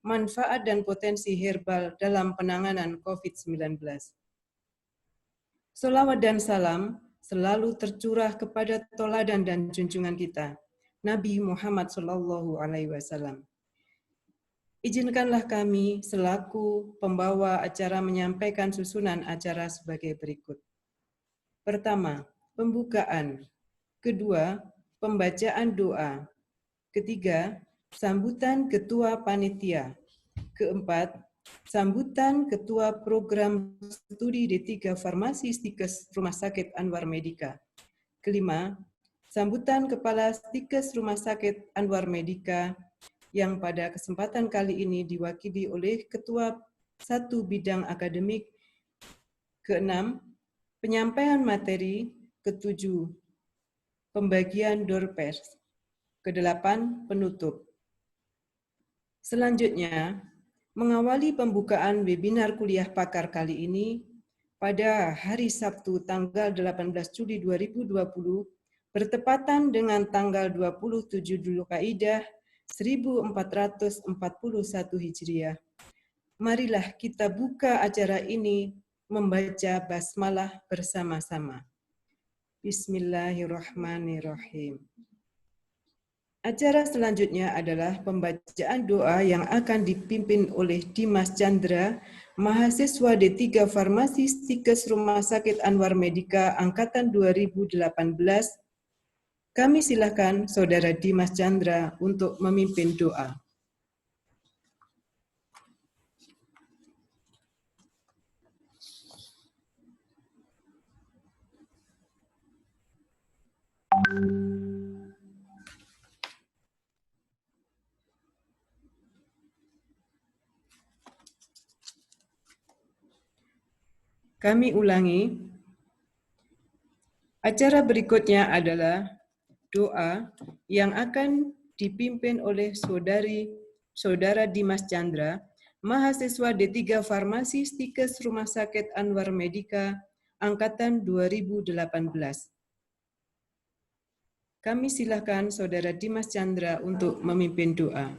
manfaat dan potensi herbal dalam penanganan COVID-19. Selawat dan salam selalu tercurah kepada teladan dan junjungan kita, Nabi Muhammad SAW. Izinkanlah kami selaku pembawa acara menyampaikan susunan acara sebagai berikut. Pertama, pembukaan. Kedua, pembacaan doa. Ketiga, sambutan ketua panitia. Keempat, sambutan ketua program studi D3 Farmasi Stikes Rumah Sakit Anwar Medika. Kelima, sambutan kepala Stikes Rumah Sakit Anwar Medika yang pada kesempatan kali ini diwakili oleh Ketua 1 Bidang Akademik. Keenam, penyampaian materi. Ketujuh, pembagian door pers. Kedelapan, penutup. Selanjutnya, mengawali pembukaan webinar kuliah pakar kali ini, pada hari Sabtu tanggal 18 Juli 2020, bertepatan dengan tanggal 27 Dzulqa'dah 1441 Hijriah. Marilah kita buka acara ini membaca basmalah bersama-sama. Bismillahirrahmanirrahim. Acara selanjutnya adalah pembacaan doa yang akan dipimpin oleh Dimas Chandra, mahasiswa D3 Farmasi Stikes Rumah Sakit Anwar Medika Angkatan 2018. Kami silakan Saudara Dimas Chandra untuk memimpin doa. Kami ulangi, acara berikutnya adalah doa yang akan dipimpin oleh Saudara Dimas Chandra, mahasiswa D3 Farmasi Stikes Rumah Sakit Anwar Medika, Angkatan 2018. Kami silakan Saudara Dimas Chandra untuk memimpin doa.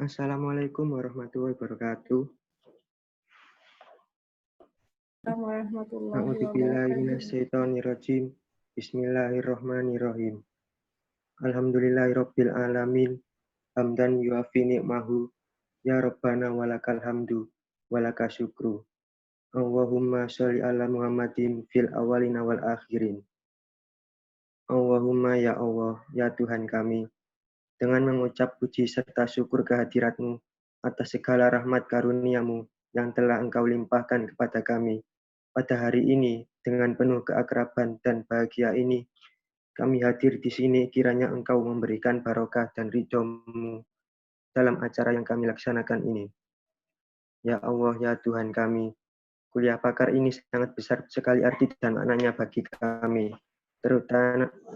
Assalamualaikum warahmatullahi wabarakatuh. A'udzubillahiminasyaitonirrajim. Bismillahirrahmanirrahim. Alhamdulillahirabbil alamin. Hamdan yuafi ni'mahu Ya Rabbana walakal hamdu walaka syukru. Allahumma sholli ala Muhammadin fil awalina wal akhirin. Allahumma ya Allah, ya Tuhan kami, dengan mengucap puji serta syukur kehadirat-Mu atas segala rahmat karunia-Mu yang telah Engkau limpahkan kepada kami. Pada hari ini, dengan penuh keakraban dan bahagia ini, kami hadir di sini kiranya Engkau memberikan barokah dan ridho-Mu dalam acara yang kami laksanakan ini. Ya Allah, ya Tuhan kami, kuliah pakar ini sangat besar sekali arti dan maknanya bagi kami,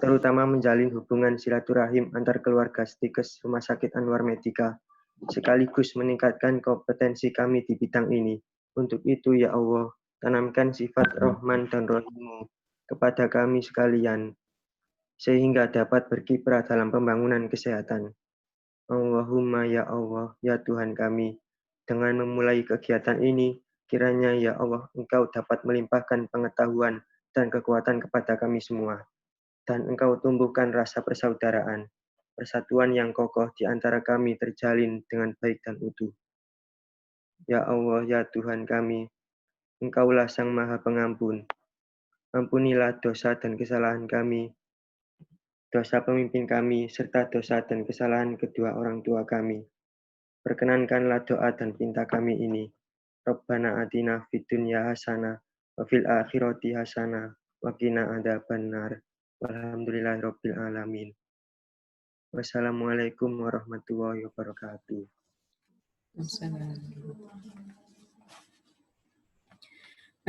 terutama menjalin hubungan silaturahim antar keluarga stikes Rumah Sakit Anwar Medika, sekaligus meningkatkan kompetensi kami di bidang ini. Untuk itu, ya Allah, tanamkan sifat Rahman dan Rahim-Mu kepada kami sekalian, sehingga dapat berkiprah dalam pembangunan kesehatan. Allahumma ya Allah, ya Tuhan kami, dengan memulai kegiatan ini, kiranya ya Allah, Engkau dapat melimpahkan pengetahuan dan kekuatan kepada kami semua, dan Engkau tumbuhkan rasa persaudaraan, persatuan yang kokoh di antara kami terjalin dengan baik dan utuh. Ya Allah, ya Tuhan kami, Engkaulah Sang Maha Pengampun. Ampunilah dosa dan kesalahan kami, dosa pemimpin kami, serta dosa dan kesalahan kedua orang tua kami. Perkenankanlah doa dan pinta kami ini. Rabbana atina fid dunya hasanah wa fil akhirati hasanah wa qina adzabannar. Walhamdulillahirabbil alamin. Wassalamualaikum warahmatullahi wabarakatuh.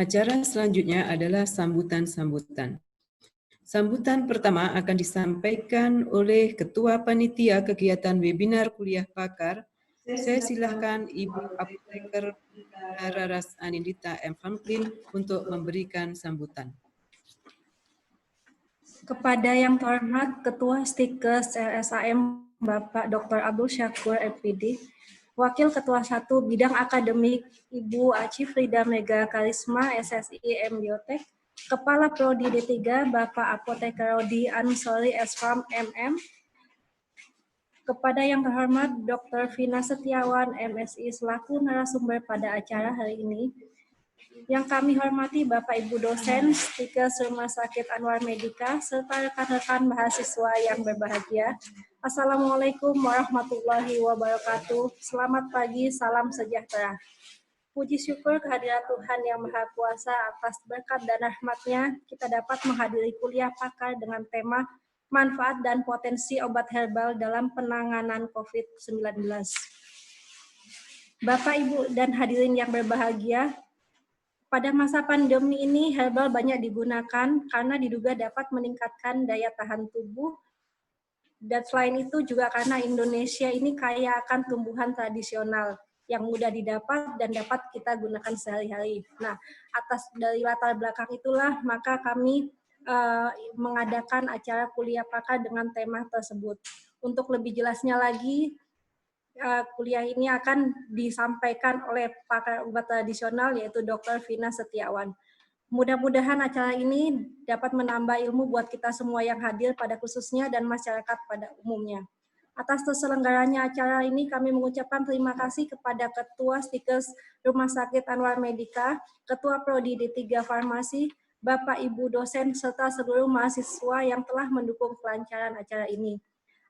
Acara selanjutnya adalah sambutan-sambutan. Sambutan pertama akan disampaikan oleh Ketua Panitia Kegiatan Webinar Kuliah Pakar. Saya silakan Ibu Apoteker Raras Anindita M. Franklin untuk memberikan sambutan. Kepada yang terhormat Ketua Stikes LSAM Bapak Dr. Abdul Syakur MPD, Wakil Ketua 1 Bidang Akademik Ibu Aci Frida Mega Karisma SSI M Biotek, Kepala Prodi D3 Bapak Apoteker Rodi Ansori SFAM MM, kepada yang terhormat Dr. Vina Setiawan MSI selaku narasumber pada acara hari ini, yang kami hormati Bapak Ibu dosen, Stikes Rumah Sakit Anwar Medika, serta rekan-rekan mahasiswa yang berbahagia. Assalamualaikum warahmatullahi wabarakatuh. Selamat pagi, salam sejahtera. Puji syukur kehadirat Tuhan Yang Maha Kuasa atas berkat dan rahmat-Nya, kita dapat menghadiri kuliah pakar dengan tema manfaat dan potensi obat herbal dalam penanganan COVID-19. Bapak, Ibu, dan hadirin yang berbahagia, pada masa pandemi ini, herbal banyak digunakan karena diduga dapat meningkatkan daya tahan tubuh. Dan selain itu juga karena Indonesia ini kaya akan tumbuhan tradisional yang mudah didapat dan dapat kita gunakan sehari-hari. Nah, atas dari latar belakang itulah, maka kami mengadakan acara kuliah pakar dengan tema tersebut. Untuk lebih jelasnya lagi, kuliah ini akan disampaikan oleh pakar obat tradisional yaitu Dr. Vina Setiawan. Mudah-mudahan acara ini dapat menambah ilmu buat kita semua yang hadir pada khususnya dan masyarakat pada umumnya. Atas terselenggaranya acara ini kami mengucapkan terima kasih kepada Ketua Stikes Rumah Sakit Anwar Medika, Ketua Prodi D3 Farmasi, Bapak Ibu dosen serta seluruh mahasiswa yang telah mendukung kelancaran acara ini.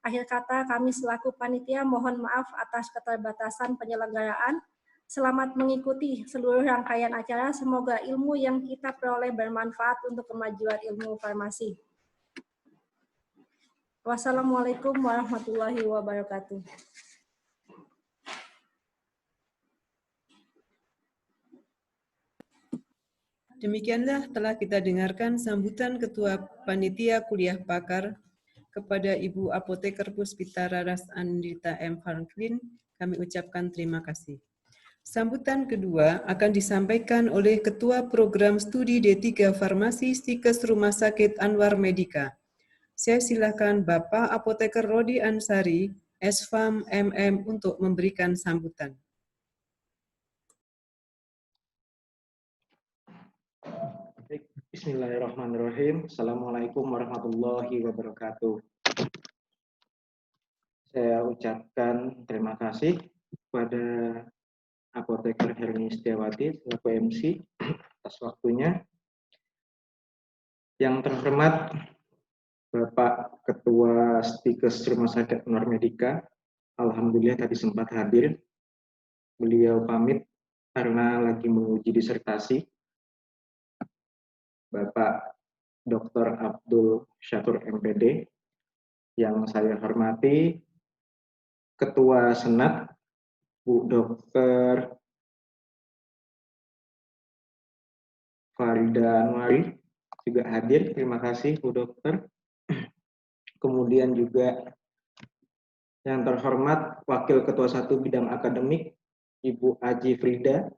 Akhir kata, kami selaku panitia mohon maaf atas keterbatasan penyelenggaraan. Selamat mengikuti seluruh rangkaian acara. Semoga ilmu yang kita peroleh bermanfaat untuk kemajuan ilmu farmasi. Wassalamualaikum warahmatullahi wabarakatuh. Demikianlah telah kita dengarkan sambutan Ketua Panitia Kuliah Pakar kepada Ibu Apoteker Puspita Raras Anindita M. Franklin. Kami ucapkan terima kasih. Sambutan kedua akan disampaikan oleh Ketua Program Studi D3 Farmasi Stikes Rumah Sakit Anwar Medika. Saya silakan Bapak Apoteker Rodi Ansari, SFAM MM untuk memberikan sambutan. Bismillahirrahmanirrahim. Assalamualaikum warahmatullahi wabarakatuh. Saya ucapkan terima kasih kepada Apoteker Herni Setiawati selaku MC atas waktunya. Yang terhormat Bapak Ketua Stikes Rumah Sakit Anwar Medika, alhamdulillah tadi sempat hadir. Beliau pamit karena lagi menguji disertasi. Bapak Dr. Abdul Syakur MPD, yang saya hormati Ketua Senat Bu Dr. Farida Anwari juga hadir. Terima kasih Bu Dokter. Kemudian juga yang terhormat Wakil Ketua 1 Bidang Akademik Ibu Aji Frida.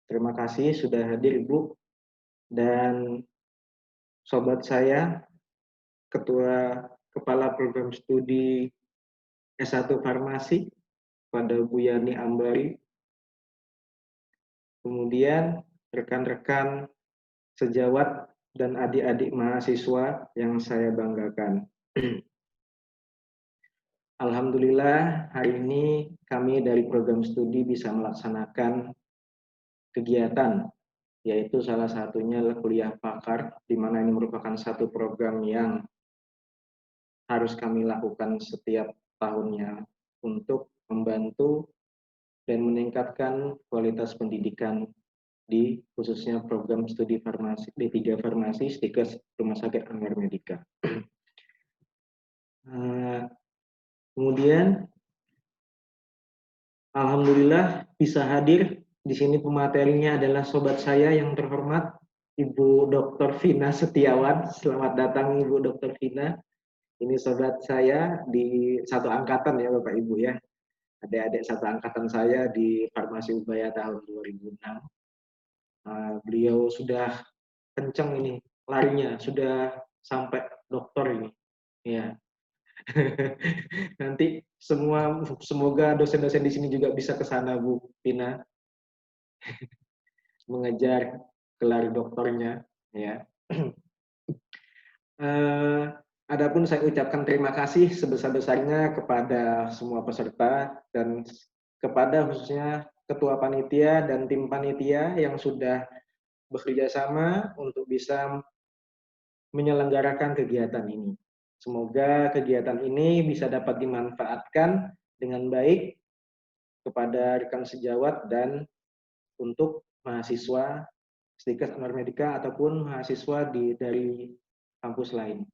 Terima kasih sudah hadir Ibu. Dan sobat saya Ketua Kepala Program Studi S1 Farmasi pada Bu Yani Ambari. Kemudian rekan-rekan sejawat dan adik-adik mahasiswa yang saya banggakan. Alhamdulillah hari ini kami dari program studi bisa melaksanakan kegiatan, yaitu salah satunya kuliah pakar, di mana ini merupakan satu program yang harus kami lakukan setiap tahunnya untuk membantu dan meningkatkan kualitas pendidikan di khususnya program studi farmasi D3 Farmasi Stikes Rumah Sakit Anwar Medika. Kemudian alhamdulillah bisa hadir di sini. Pematerinya adalah sobat saya yang terhormat Ibu Dr. Vina Setiawan. Selamat datang Ibu Dr. Vina. Ini sobat saya di satu angkatan ya Bapak Ibu ya. Adik-adik satu angkatan saya di Farmasi Ubaya tahun 2006. Beliau sudah kenceng ini larinya, sudah sampai doktor ini. Ya. Nanti semoga dosen-dosen di sini juga bisa ke sana Bu Vina. Mengejar gelar doktornya ya. Adapun saya ucapkan terima kasih sebesar-besarnya kepada semua peserta dan kepada khususnya ketua panitia dan tim panitia yang sudah bekerja sama untuk bisa menyelenggarakan kegiatan ini. Semoga kegiatan ini bisa dapat dimanfaatkan dengan baik kepada rekan sejawat dan untuk mahasiswa Stikes Anwar Medika ataupun mahasiswa dari kampus lain.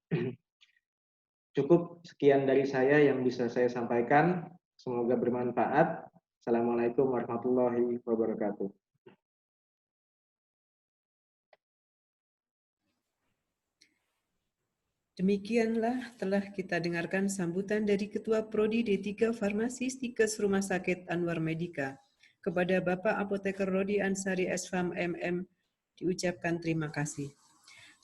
Cukup sekian dari saya yang bisa saya sampaikan. Semoga bermanfaat. Assalamualaikum warahmatullahi wabarakatuh. Demikianlah telah kita dengarkan sambutan dari Ketua Prodi D3 Farmasi Stikes Rumah Sakit Anwar Medika. Kepada Bapak Apoteker Rodi Ansari SFAM MM diucapkan terima kasih.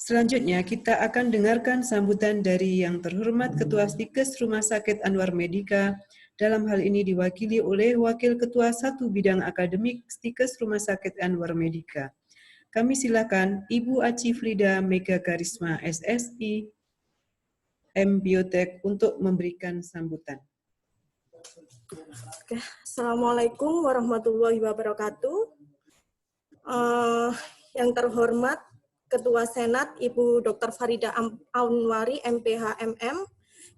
Selanjutnya kita akan dengarkan sambutan dari yang terhormat Ketua Stikes Rumah Sakit Anwar Medika, dalam hal ini diwakili oleh Wakil Ketua 1 Bidang Akademik Stikes Rumah Sakit Anwar Medika. Kami silakan Ibu Aci Frida Mega Karisma SSI M Biotek untuk memberikan sambutan. Assalamualaikum warahmatullahi wabarakatuh. Yang terhormat Ketua Senat Ibu Dr. Farida Anwari MPH MM,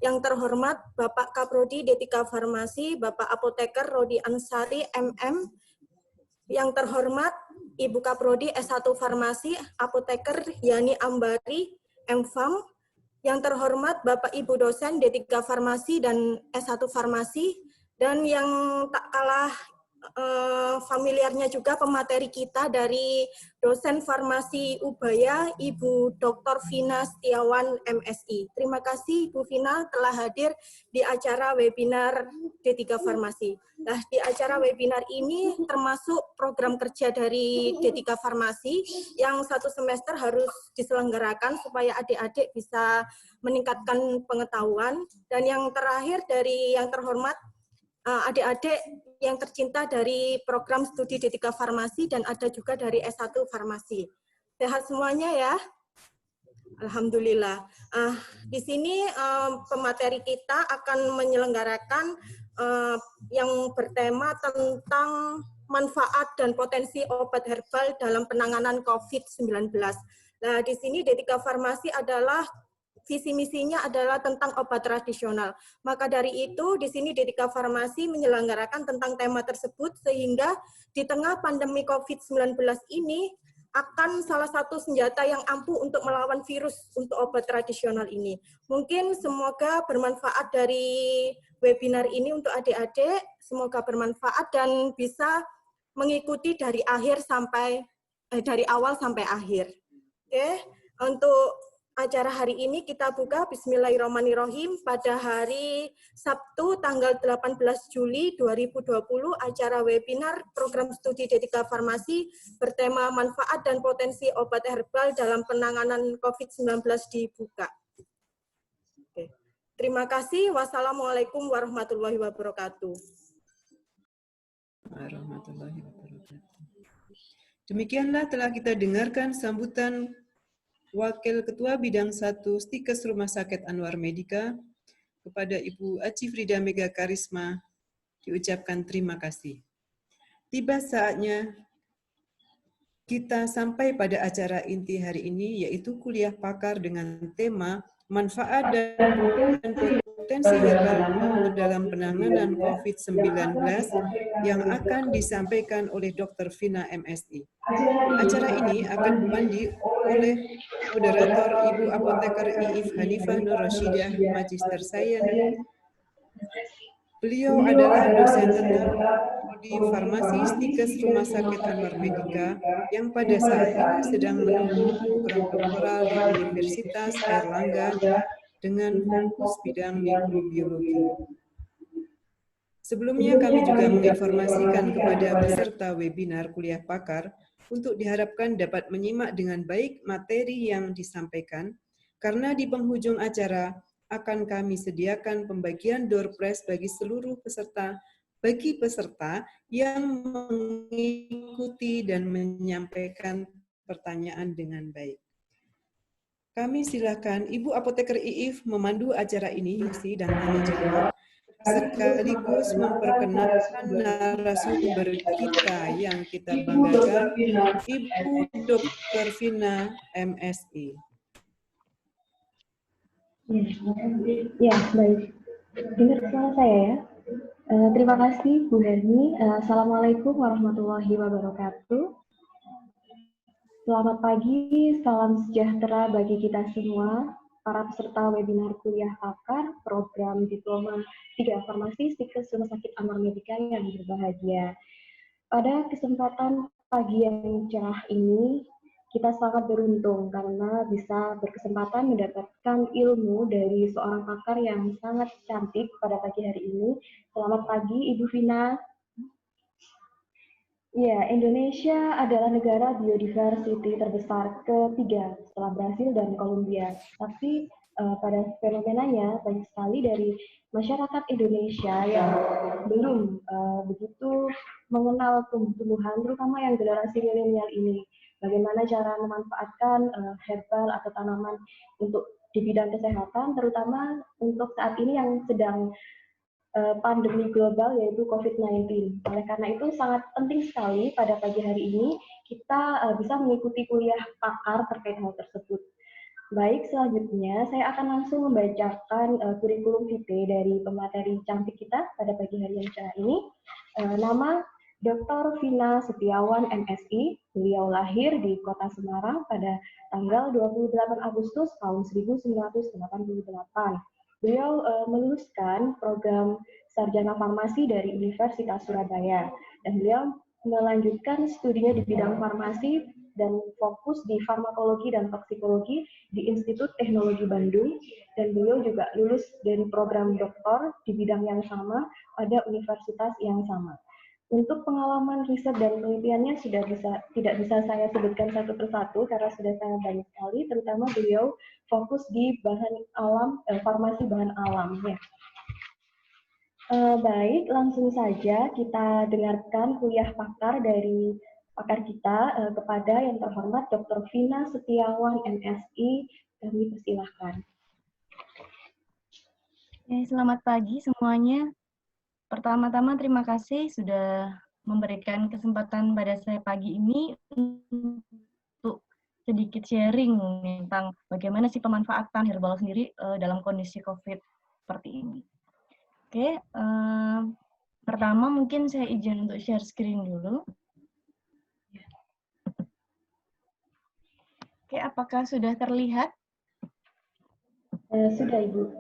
yang terhormat Bapak Kaprodi D3 Farmasi, Bapak Apoteker Rodi Ansari MM, yang terhormat Ibu Kaprodi S1 Farmasi, Apoteker Yani Ambari MFAM, yang terhormat Bapak Ibu dosen D3 Farmasi dan S1 Farmasi, dan yang tak kalah familiarnya juga pemateri kita dari dosen Farmasi Ubaya, Ibu Dr. Vina Setiawan MSI. Terima kasih Bu Vina telah hadir di acara webinar D3 Farmasi. Nah, di acara webinar ini termasuk program kerja dari D3 Farmasi yang satu semester harus diselenggarakan supaya adik-adik bisa meningkatkan pengetahuan. Dan yang terakhir dari yang terhormat adik-adik yang tercinta dari program studi D3 Farmasi dan ada juga dari S1 Farmasi. Sehat semuanya ya? Alhamdulillah. Di sini pemateri kita akan menyelenggarakan yang bertema tentang manfaat dan potensi obat herbal dalam penanganan COVID-19. Nah, di sini D3 Farmasi adalah visi misinya adalah tentang obat tradisional. Maka dari itu di sini D3 Farmasi menyelenggarakan tentang tema tersebut sehingga di tengah pandemi COVID-19 ini akan salah satu senjata yang ampuh untuk melawan virus untuk obat tradisional ini. Mungkin semoga bermanfaat dari webinar ini untuk adik-adik, semoga bermanfaat dan bisa mengikuti dari awal sampai akhir. Oke, untuk acara hari ini kita buka Bismillahirrahmanirrahim pada hari Sabtu tanggal 18 Juli 2020 acara webinar program studi D3 Farmasi bertema manfaat dan potensi obat herbal dalam penanganan COVID-19 dibuka. Oke. Terima kasih. Wassalamualaikum warahmatullahi wabarakatuh. Demikianlah telah kita dengarkan sambutan Wakil Ketua Bidang 1 Stikes Rumah Sakit Anwar Medika kepada Ibu Aci Frida Mega Karisma diucapkan terima kasih. Tiba saatnya kita sampai pada acara inti hari ini, yaitu kuliah pakar dengan tema manfaat dan potensi herbal dalam penanganan COVID-19 yang akan disampaikan oleh Dr. Vina MSI. Acara ini akan dipandu oleh moderator Ibu Apoteker Iif Hanifah Nur Rashidah, Magister Sains. Beliau adalah dosen tetap Prodi Farmasi Stikes Rumah Sakit Anwar Medika yang pada saat ini sedang menempuh program doktoral di Universitas Airlangga dengan fokus bidang mikrobiologi. Sebelumnya kami juga menginformasikan kepada peserta webinar kuliah pakar untuk diharapkan dapat menyimak dengan baik materi yang disampaikan, karena di penghujung acara akan kami sediakan pembagian door prize bagi seluruh peserta, yang mengikuti dan menyampaikan pertanyaan dengan baik. Kami silakan Ibu Apoteker Iif memandu acara ini, isi dan tanya jawab, sekaligus memperkenalkan narasumber kita yang kita banggakan, Ibu Dr. Vina MSI. Ya, baik. Dengar suara saya ya? Terima kasih Bu Herni. Assalamualaikum warahmatullahi wabarakatuh. Selamat pagi, salam sejahtera bagi kita semua, para peserta webinar kuliah pakar program Diploma 3 Farmasi Stikes Rumah Sakit Anwar Medika yang berbahagia. Pada kesempatan pagi yang cerah ini, kita sangat beruntung karena bisa berkesempatan mendapatkan ilmu dari seorang pakar yang sangat cantik pada pagi hari ini. Selamat pagi, Ibu Vina. Ya, Indonesia adalah negara biodiversity terbesar ketiga setelah Brasil dan Kolombia. Tapi pada fenomenanya banyak sekali dari masyarakat Indonesia yang belum begitu mengenal tumbuh-tumbuhan, terutama yang generasi milenial ini. Bagaimana cara memanfaatkan herbal atau tanaman untuk di bidang kesehatan, terutama untuk saat ini yang sedang pandemi global yaitu COVID-19. Oleh karena itu sangat penting sekali pada pagi hari ini kita bisa mengikuti kuliah pakar terkait hal tersebut. Baik, selanjutnya saya akan langsung membacakan kurikulum vitae dari pemateri cantik kita pada pagi hari yang cerah ini. Nama Dr. Vina Setiawan MSI, beliau lahir di Kota Semarang pada tanggal 28 Agustus tahun 1988. Beliau meluluskan program sarjana farmasi dari Universitas Surabaya dan beliau melanjutkan studinya di bidang farmasi dan fokus di farmakologi dan toksikologi di Institut Teknologi Bandung, dan beliau juga lulus dari program doktor di bidang yang sama pada universitas yang sama. Untuk pengalaman riset dan penelitiannya tidak bisa saya sebutkan satu persatu karena sudah sangat banyak sekali, terutama beliau fokus di bahan alam, farmasi bahan alam. Ya. Baik, langsung saja kita dengarkan kuliah pakar dari pakar kita kepada yang terhormat Dr. Vina Setiawan MSI. Kami persilahkan. Selamat pagi semuanya. Pertama-tama terima kasih sudah memberikan kesempatan pada saya pagi ini untuk sedikit sharing tentang bagaimana sih pemanfaatan herbal sendiri dalam kondisi COVID seperti ini. Oke, pertama mungkin saya izin untuk share screen dulu. Oke, apakah sudah terlihat? Sudah, Ibu.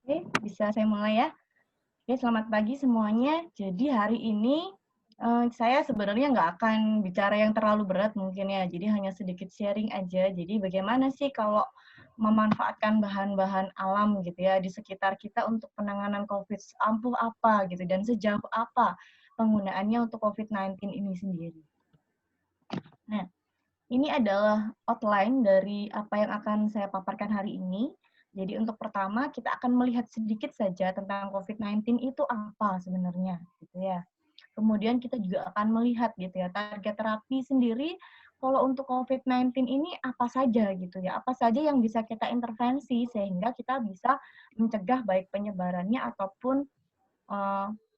Oke, bisa saya mulai ya? Oke, selamat pagi semuanya. Jadi hari ini saya sebenarnya nggak akan bicara yang terlalu berat mungkin ya, jadi hanya sedikit sharing aja. Jadi bagaimana sih kalau memanfaatkan bahan-bahan alam gitu ya di sekitar kita untuk penanganan COVID, ampuh apa gitu, dan sejauh apa penggunaannya untuk COVID-19 ini sendiri. Nah, ini adalah outline dari apa yang akan saya paparkan hari ini. Jadi untuk pertama, kita akan melihat sedikit saja tentang COVID-19 itu apa sebenarnya, gitu ya. Kemudian kita juga akan melihat gitu ya, target terapi sendiri kalau untuk COVID-19 ini apa saja gitu ya, apa saja yang bisa kita intervensi sehingga kita bisa mencegah baik penyebarannya ataupun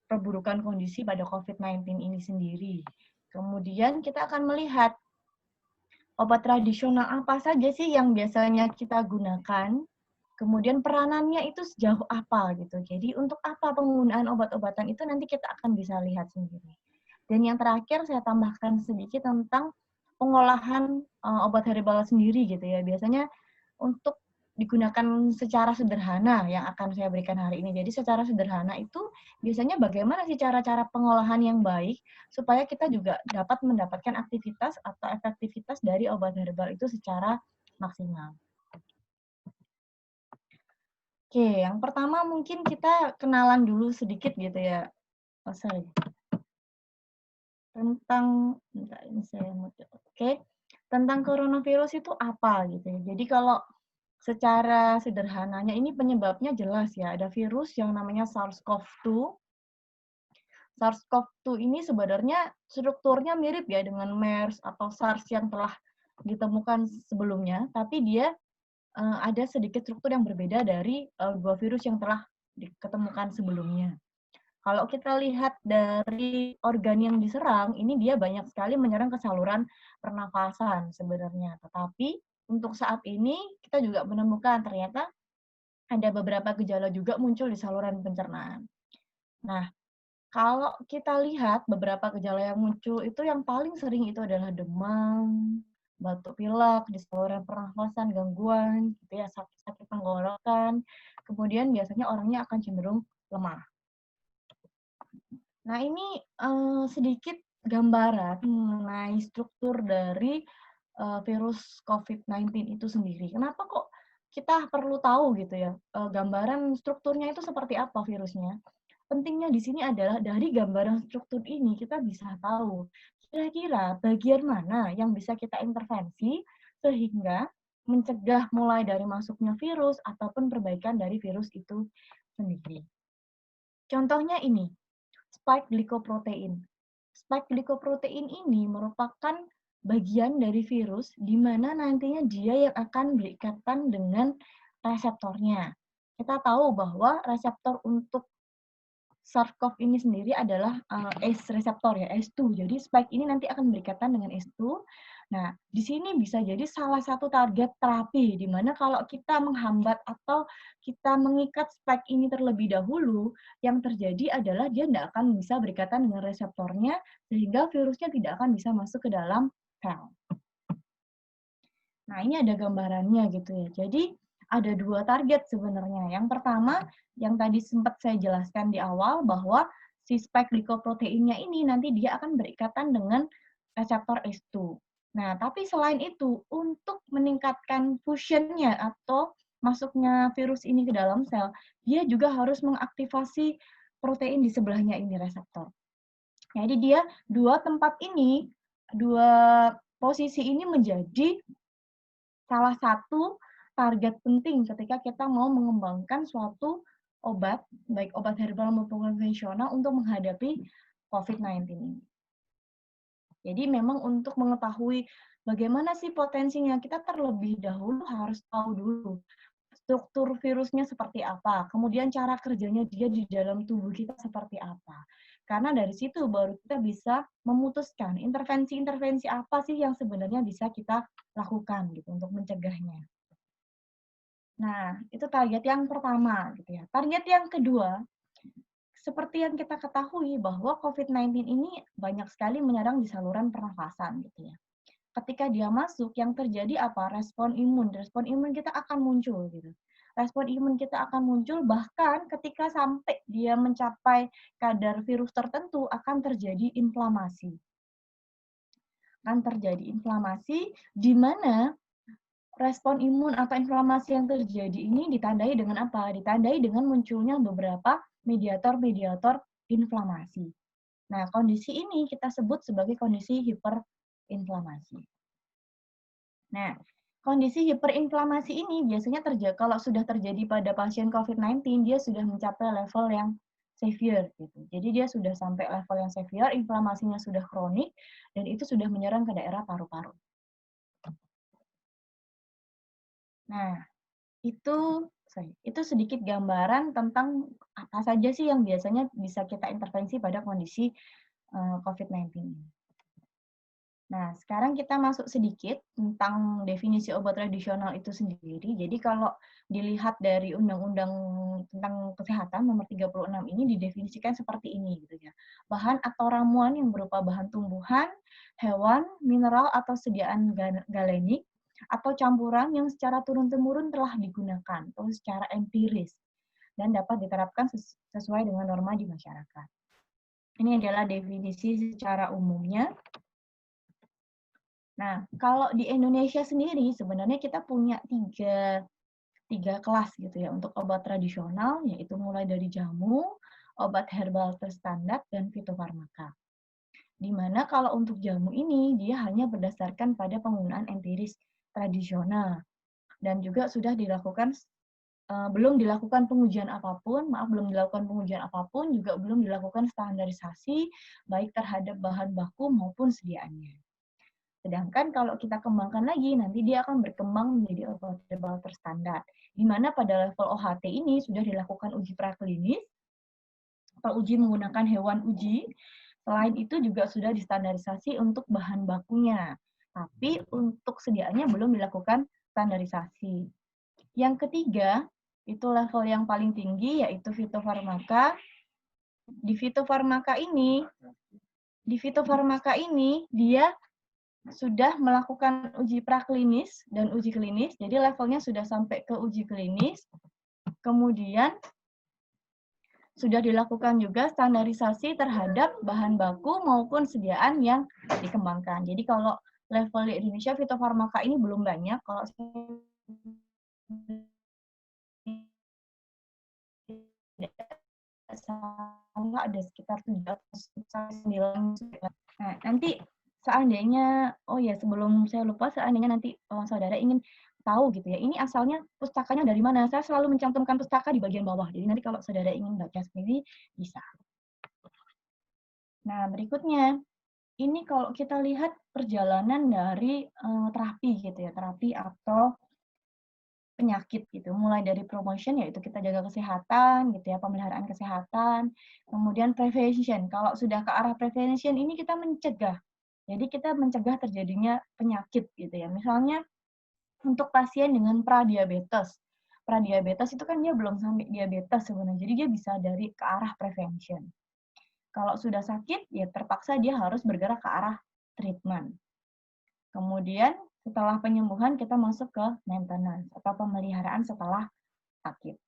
perburukan kondisi pada COVID-19 ini sendiri. Kemudian kita akan melihat obat tradisional apa saja sih yang biasanya kita gunakan, kemudian peranannya itu sejauh apa gitu. Jadi untuk apa penggunaan obat-obatan itu nanti kita akan bisa lihat sendiri. Dan yang terakhir saya tambahkan sedikit tentang pengolahan obat herbal sendiri gitu ya. Biasanya untuk digunakan secara sederhana yang akan saya berikan hari ini. Jadi secara sederhana itu biasanya bagaimana sih cara-cara pengolahan yang baik supaya kita juga dapat mendapatkan aktivitas atau efektivitas dari obat herbal itu secara maksimal. Oke, yang pertama mungkin kita kenalan dulu sedikit gitu ya. Oh, sorry. Tentang, ini saya oke, tentang coronavirus itu apa gitu ya. Jadi kalau secara sederhananya ini penyebabnya jelas ya, ada virus yang namanya SARS-CoV-2. SARS-CoV-2 ini sebenarnya strukturnya mirip ya dengan MERS atau SARS yang telah ditemukan sebelumnya, tapi dia ada sedikit struktur yang berbeda dari dua virus yang telah diketemukan sebelumnya. Kalau kita lihat dari organ yang diserang, ini dia banyak sekali menyerang ke saluran pernafasan sebenarnya. Tetapi untuk saat ini kita juga menemukan ternyata ada beberapa gejala juga muncul di saluran pencernaan. Nah, kalau kita lihat beberapa gejala yang muncul itu yang paling sering itu adalah demam, batuk pilek di saluran pernafasan, gangguan, gitu ya, sakit tenggorokan. Kemudian biasanya orangnya akan cenderung lemah. Nah, ini sedikit gambaran mengenai struktur dari virus COVID-19 itu sendiri. Kenapa kok kita perlu tahu gitu ya, gambaran strukturnya itu seperti apa virusnya? Pentingnya di sini adalah dari gambaran struktur ini kita bisa tahu kira-kira bagian mana yang bisa kita intervensi sehingga mencegah mulai dari masuknya virus ataupun perbaikan dari virus itu sendiri. Contohnya ini, spike glycoprotein. Spike glycoprotein ini merupakan bagian dari virus di mana nantinya dia yang akan berikatan dengan reseptornya. Kita tahu bahwa reseptor untuk SARS-CoV ini sendiri adalah ACE reseptor ya, ACE2. Jadi spike ini nanti akan berikatan dengan ACE2. Nah, di sini bisa jadi salah satu target terapi, di mana kalau kita menghambat atau kita mengikat spike ini terlebih dahulu, yang terjadi adalah dia tidak akan bisa berikatan dengan reseptornya, sehingga virusnya tidak akan bisa masuk ke dalam sel. Nah, ini ada gambarannya gitu ya. Jadi, ada dua target sebenarnya. Yang pertama, yang tadi sempat saya jelaskan di awal, bahwa si spike glycoproteinnya ini nanti dia akan berikatan dengan reseptor ACE2. Nah, tapi selain itu, untuk meningkatkan fusionnya atau masuknya virus ini ke dalam sel, dia juga harus mengaktifasi protein di sebelahnya ini, reseptor. Jadi dia dua tempat ini, dua posisi ini menjadi salah satu target penting ketika kita mau mengembangkan suatu obat, baik obat herbal maupun konvensional untuk menghadapi COVID-19 ini. Jadi memang untuk mengetahui bagaimana sih potensinya, kita terlebih dahulu harus tahu dulu struktur virusnya seperti apa, kemudian cara kerjanya dia di dalam tubuh kita seperti apa. Karena dari situ baru kita bisa memutuskan intervensi-intervensi apa sih yang sebenarnya bisa kita lakukan gitu untuk mencegahnya. Nah, itu target yang pertama gitu ya. Target yang kedua, seperti yang kita ketahui bahwa COVID-19 ini banyak sekali menyerang di saluran pernafasan gitu ya. Ketika dia masuk, yang terjadi apa? Respon imun. Respon imun kita akan muncul gitu. Respon imun kita akan muncul bahkan ketika sampai dia mencapai kadar virus tertentu akan terjadi inflamasi. Akan terjadi inflamasi di mana respon imun atau inflamasi yang terjadi ini ditandai dengan apa? Ditandai dengan munculnya beberapa mediator-mediator inflamasi. Nah, kondisi ini kita sebut sebagai kondisi hiperinflamasi. Nah, kondisi hiperinflamasi ini biasanya terjadi kalau sudah terjadi pada pasien COVID-19, dia sudah mencapai level yang severe gitu. Jadi dia sudah sampai level yang severe, inflamasinya sudah kronik dan itu sudah menyerang ke daerah paru-paru. Nah, itu sedikit gambaran tentang apa saja sih yang biasanya bisa kita intervensi pada kondisi COVID-19 ini. Nah, sekarang kita masuk sedikit tentang definisi obat tradisional itu sendiri. Jadi kalau dilihat dari Undang-Undang tentang Kesehatan nomor 36 ini didefinisikan seperti ini gitu ya. Bahan atau ramuan yang berupa bahan tumbuhan, hewan, mineral atau sediaan galenik atau campuran yang secara turun-temurun telah digunakan atau secara empiris dan dapat diterapkan sesuai dengan norma di masyarakat. Ini adalah definisi secara umumnya. Nah, kalau di Indonesia sendiri sebenarnya kita punya tiga kelas gitu ya untuk obat tradisional, yaitu mulai dari jamu, obat herbal terstandar, dan fitofarmaka. Di mana kalau untuk jamu ini dia hanya berdasarkan pada penggunaan empiris tradisional dan juga sudah dilakukan belum dilakukan pengujian apapun, juga belum dilakukan standarisasi baik terhadap bahan baku maupun sediaannya. Sedangkan kalau kita kembangkan lagi, nanti dia akan berkembang menjadi obat herbal terstandar, di mana pada level OHT ini sudah dilakukan uji praklinis, atau uji menggunakan hewan uji. Selain itu juga sudah distandarisasi untuk bahan bakunya, tapi untuk sediaannya belum dilakukan standarisasi. Yang ketiga, itu level yang paling tinggi, yaitu fitofarmaka. Di fitofarmaka ini dia sudah melakukan uji praklinis dan uji klinis, jadi levelnya sudah sampai ke uji klinis, kemudian sudah dilakukan juga standarisasi terhadap bahan baku maupun sediaan yang dikembangkan. Jadi kalau level di Indonesia fitofarmaka ini belum banyak, kalau salah ada sekitar 7 atau 9. Nah, nanti seandainya, sebelum saya lupa, seandainya nanti saudara ingin tahu gitu ya, ini asalnya pustakanya dari mana, saya selalu mencantumkan pustaka di bagian bawah, jadi nanti kalau saudara ingin baca sendiri, bisa. Nah, berikutnya, ini kalau kita lihat perjalanan dari terapi gitu ya, terapi atau penyakit gitu, mulai dari promotion, yaitu kita jaga kesehatan gitu ya, pemeliharaan kesehatan, kemudian prevention. Kalau sudah ke arah prevention ini kita mencegah. Jadi kita mencegah terjadinya penyakit gitu ya. Misalnya untuk pasien dengan pradiabetes. Pradiabetes itu kan dia belum sampai diabetes sebenarnya. Jadi dia bisa dari ke arah prevention. Kalau sudah sakit ya terpaksa dia harus bergerak ke arah treatment. Kemudian setelah penyembuhan kita masuk ke maintenance atau pemeliharaan setelah sakit.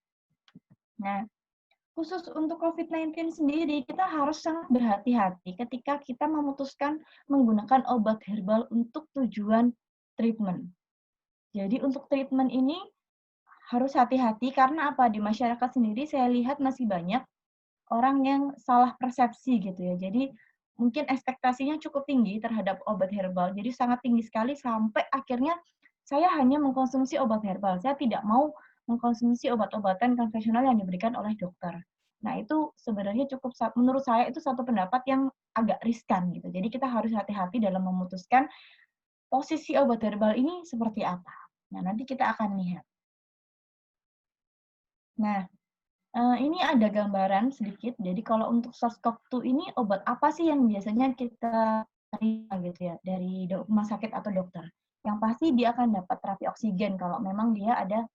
Nah, khusus untuk COVID-19 sendiri, kita harus sangat berhati-hati ketika kita memutuskan menggunakan obat herbal untuk tujuan treatment. Jadi untuk treatment ini harus hati-hati karena apa? Di masyarakat sendiri saya lihat masih banyak orang yang salah persepsi gitu ya. Jadi mungkin ekspektasinya cukup tinggi terhadap obat herbal. Jadi sangat tinggi sekali sampai akhirnya saya hanya mengkonsumsi obat herbal. Saya tidak mau mengkonsumsi obat-obatan konvensional yang diberikan oleh dokter. Nah, itu sebenarnya cukup, menurut saya itu satu pendapat yang agak riskan gitu. Jadi kita harus hati-hati dalam memutuskan posisi obat herbal ini seperti apa. Nah, nanti kita akan lihat. Nah, ini ada gambaran sedikit. Jadi kalau untuk SARS-CoV-2 ini obat apa sih yang biasanya kita terima gitu ya dari rumah sakit atau dokter? Yang pasti dia akan dapat terapi oksigen kalau memang dia ada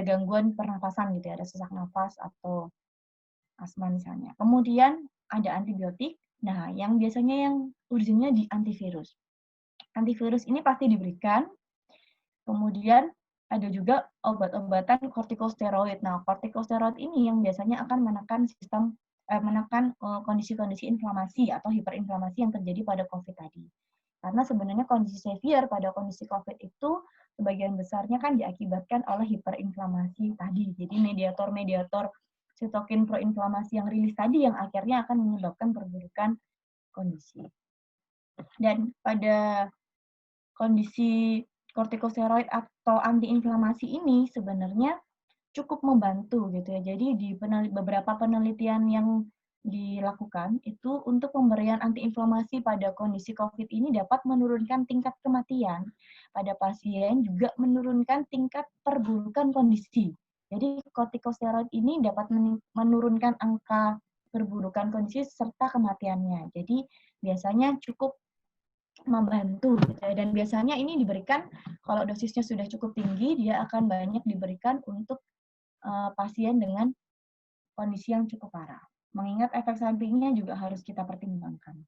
gangguan pernapasan gitu ya, ada sesak nafas atau asma misalnya. Kemudian ada antibiotik. Nah, yang biasanya yang urgennya di antivirus. Antivirus ini pasti diberikan. Kemudian ada juga obat-obatan kortikosteroid. Nah, kortikosteroid ini yang biasanya akan menekan kondisi-kondisi inflamasi atau hiperinflamasi yang terjadi pada COVID tadi. Karena sebenarnya kondisi severe pada kondisi COVID itu sebagian besarnya kan diakibatkan oleh hiperinflamasi tadi. Jadi mediator-mediator sitokin proinflamasi yang rilis tadi yang akhirnya akan menyebabkan perburukan kondisi. Dan pada kondisi kortikosteroid atau antiinflamasi ini sebenarnya cukup membantu gitu ya. Jadi di beberapa penelitian yang dilakukan itu untuk pemberian antiinflamasi pada kondisi COVID ini dapat menurunkan tingkat kematian pada pasien, juga menurunkan tingkat perburukan kondisi. Jadi kortikosteroid ini dapat menurunkan angka perburukan kondisi serta kematiannya. Jadi biasanya cukup membantu gitu ya. Dan biasanya ini diberikan kalau dosisnya sudah cukup tinggi, dia akan banyak diberikan untuk pasien dengan kondisi yang cukup parah. Mengingat efek sampingnya juga harus kita pertimbangkan.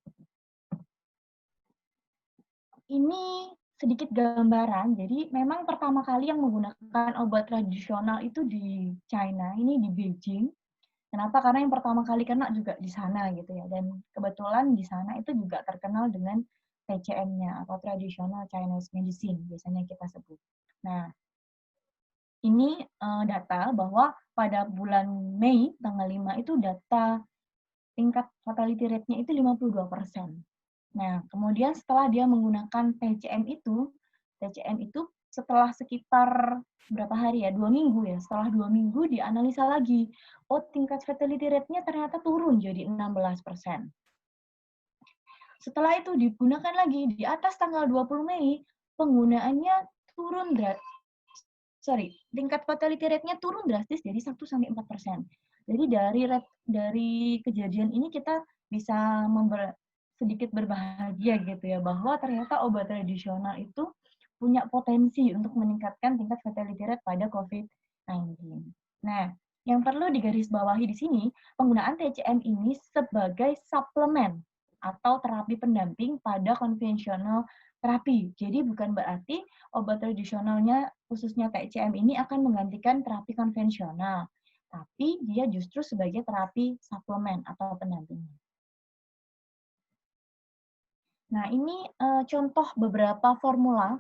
Ini sedikit gambaran, jadi memang pertama kali yang menggunakan obat tradisional itu di China, ini di Beijing. Kenapa? Karena yang pertama kali kena juga di sana gitu ya. Dan kebetulan di sana itu juga terkenal dengan TCM-nya atau Traditional Chinese Medicine biasanya kita sebut. Nah, ini data bahwa pada bulan Mei tanggal 5 itu data tingkat fatality rate-nya itu 52%. Nah, kemudian setelah dia menggunakan TCM itu setelah sekitar berapa hari ya, 2 minggu ya, setelah 2 minggu dianalisa lagi, oh tingkat fatality rate-nya ternyata turun jadi 16%. Setelah itu digunakan lagi, di atas tanggal 20 Mei, penggunaannya turun tingkat fatality rate-nya turun drastis jadi 1-4%. Jadi dari kejadian ini kita bisa sedikit berbahagia gitu ya, bahwa ternyata obat tradisional itu punya potensi untuk meningkatkan tingkat fatality rate pada COVID-19. Nah, yang perlu digarisbawahi di sini, penggunaan TCM ini sebagai suplemen atau terapi pendamping pada konvensional terapi. Jadi bukan berarti obat tradisionalnya, khususnya TCM ini akan menggantikan terapi konvensional, tapi dia justru sebagai terapi suplemen atau pendamping. Nah, ini contoh beberapa formula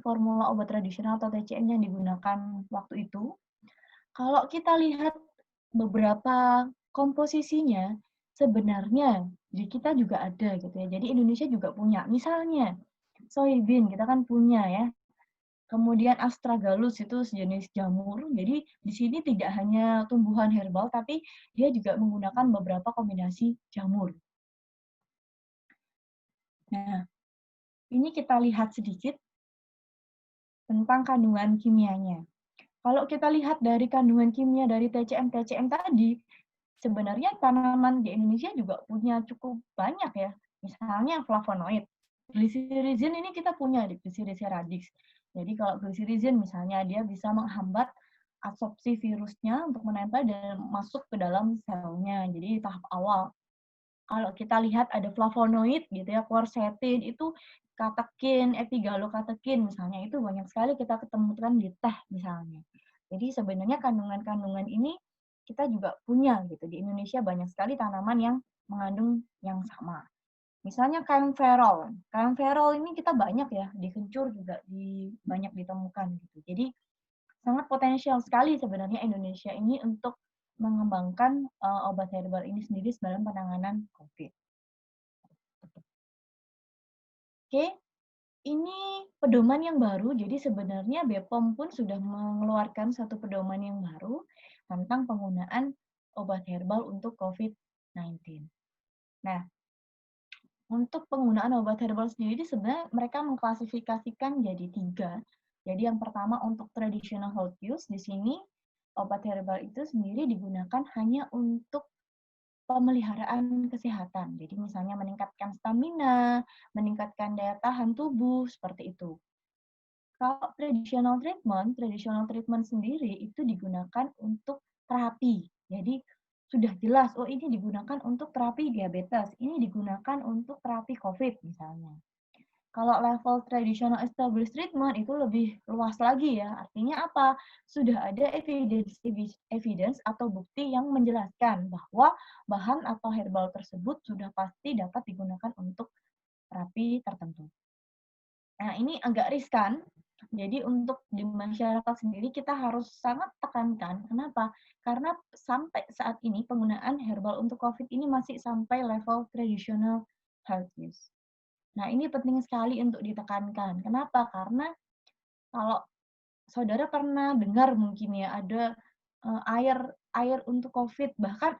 obat tradisional atau TCM yang digunakan waktu itu. Kalau kita lihat beberapa komposisinya, sebenarnya di kita juga ada gitu ya. Jadi Indonesia juga punya. Misalnya, soybean kita kan punya ya. Kemudian astragalus itu sejenis jamur. Jadi di sini tidak hanya tumbuhan herbal, tapi dia juga menggunakan beberapa kombinasi jamur. Nah, ini kita lihat sedikit tentang kandungan kimianya. Kalau kita lihat dari kandungan kimia dari TCM tadi, sebenarnya tanaman di Indonesia juga punya cukup banyak ya. Misalnya flavonoid. Glycyrrhizin ini kita punya di Glycyrrhiza radix. Jadi kalau glycyrrhizin misalnya dia bisa menghambat absorpsi virusnya untuk menempel dan masuk ke dalam selnya. Jadi tahap awal. Kalau kita lihat ada flavonoid gitu ya, quercetin itu katekin, epigalokatekin misalnya, itu banyak sekali kita ketemukan di teh misalnya. Jadi sebenarnya kandungan-kandungan ini kita juga punya gitu. Di Indonesia banyak sekali tanaman yang mengandung yang sama. Misalnya kaempferol. Kaempferol ini kita banyak ya, di kencur juga banyak ditemukan gitu. Jadi sangat potensial sekali sebenarnya Indonesia ini untuk mengembangkan obat herbal ini sendiri dalam penanganan COVID. Oke, ini pedoman yang baru, jadi sebenarnya BPOM pun sudah mengeluarkan satu pedoman yang baru tentang penggunaan obat herbal untuk COVID-19. Nah, untuk penggunaan obat herbal sendiri sebenarnya mereka mengklasifikasikan jadi 3. Jadi yang pertama untuk traditional health use, di sini obat herbal itu sendiri digunakan hanya untuk pemeliharaan kesehatan. Jadi misalnya meningkatkan stamina, meningkatkan daya tahan tubuh, seperti itu. Kalau traditional treatment sendiri itu digunakan untuk terapi. Jadi sudah jelas, oh ini digunakan untuk terapi diabetes, ini digunakan untuk terapi COVID misalnya. Kalau level traditional established treatment itu lebih luas lagi ya. Artinya apa? Sudah ada evidence atau bukti yang menjelaskan bahwa bahan atau herbal tersebut sudah pasti dapat digunakan untuk terapi tertentu. Nah, ini agak riskan. Jadi untuk di masyarakat sendiri kita harus sangat tekankan. Kenapa? Karena sampai saat ini penggunaan herbal untuk COVID ini masih sampai level traditional health use. Nah, ini penting sekali untuk ditekankan. Kenapa? Karena kalau saudara pernah dengar mungkin ya ada air untuk COVID, bahkan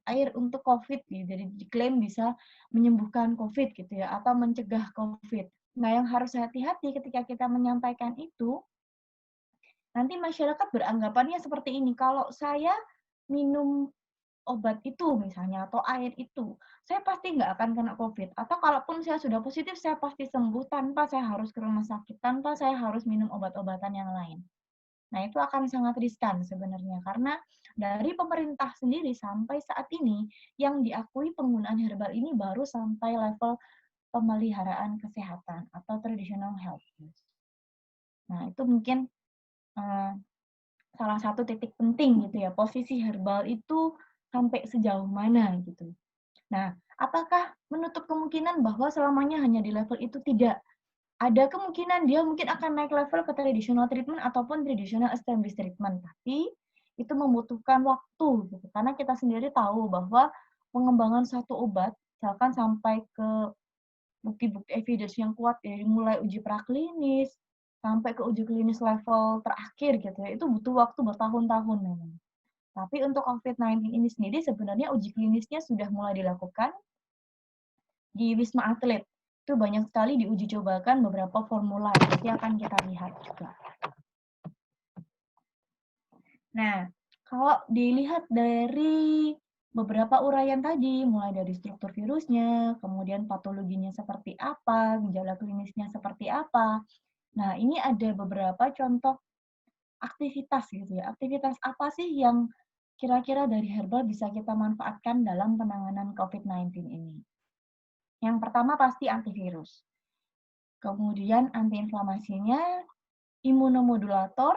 air untuk COVID, gitu. Jadi diklaim bisa menyembuhkan COVID gitu ya, atau mencegah COVID. Nah, yang harus hati-hati ketika kita menyampaikan itu, nanti masyarakat beranggapannya seperti ini, kalau saya minum obat itu misalnya, atau air itu, saya pasti nggak akan kena COVID. Atau kalaupun saya sudah positif, saya pasti sembuh tanpa saya harus ke rumah sakit, tanpa saya harus minum obat-obatan yang lain. Nah, itu akan sangat riskan sebenarnya, karena dari pemerintah sendiri sampai saat ini, yang diakui penggunaan herbal ini baru sampai level pemeliharaan kesehatan atau traditional health use. Nah, itu mungkin salah satu titik penting gitu ya, posisi herbal itu sampai sejauh mana gitu. Nah, apakah menutup kemungkinan bahwa selamanya hanya di level itu? Tidak. Ada kemungkinan dia mungkin akan naik level ke traditional treatment ataupun traditional established treatment, tapi itu membutuhkan waktu gitu. Karena kita sendiri tahu bahwa pengembangan satu obat, misalkan sampai ke bukti-bukti evidence yang kuat, dari mulai uji praklinis sampai ke uji klinis level terakhir gitu ya, itu butuh waktu bertahun-tahun memang. Tapi untuk COVID-19 ini sendiri sebenarnya uji klinisnya sudah mulai dilakukan di Wisma Atlet. Itu banyak sekali diuji cobakan beberapa formula, nanti akan kita lihat juga. Nah, kalau dilihat dari beberapa uraian tadi, mulai dari struktur virusnya, kemudian patologinya seperti apa, gejala klinisnya seperti apa. Nah, ini ada beberapa contoh aktivitas gitu ya. Aktivitas apa sih yang kira-kira dari herbal bisa kita manfaatkan dalam penanganan COVID-19 ini? Yang pertama pasti antivirus. Kemudian antiinflamasinya, imunomodulator.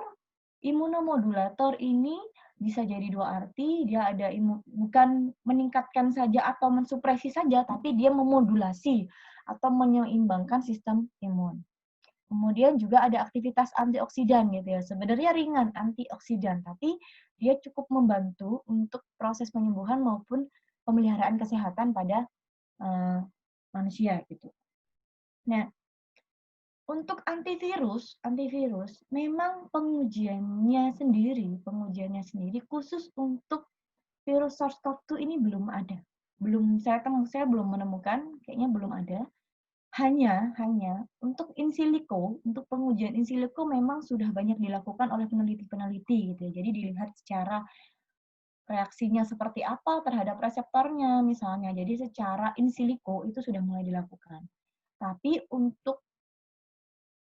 Imunomodulator ini bisa jadi dua arti, dia ada bukan meningkatkan saja atau mensupresi saja, tapi dia memodulasi atau menyeimbangkan sistem imun. Kemudian juga ada aktivitas antioksidan gitu ya. Sebenarnya ringan antioksidan, tapi dia cukup membantu untuk proses penyembuhan maupun pemeliharaan kesehatan pada manusia gitu. Nah, untuk antivirus memang pengujiannya sendiri khusus untuk virus SARS-CoV-2 ini belum ada. Saya belum menemukan, kayaknya belum ada. Hanya untuk in silico, untuk pengujian in silico memang sudah banyak dilakukan oleh peneliti-peneliti gitu ya. Jadi dilihat secara reaksinya seperti apa terhadap reseptornya misalnya. Jadi secara in silico itu sudah mulai dilakukan. Tapi untuk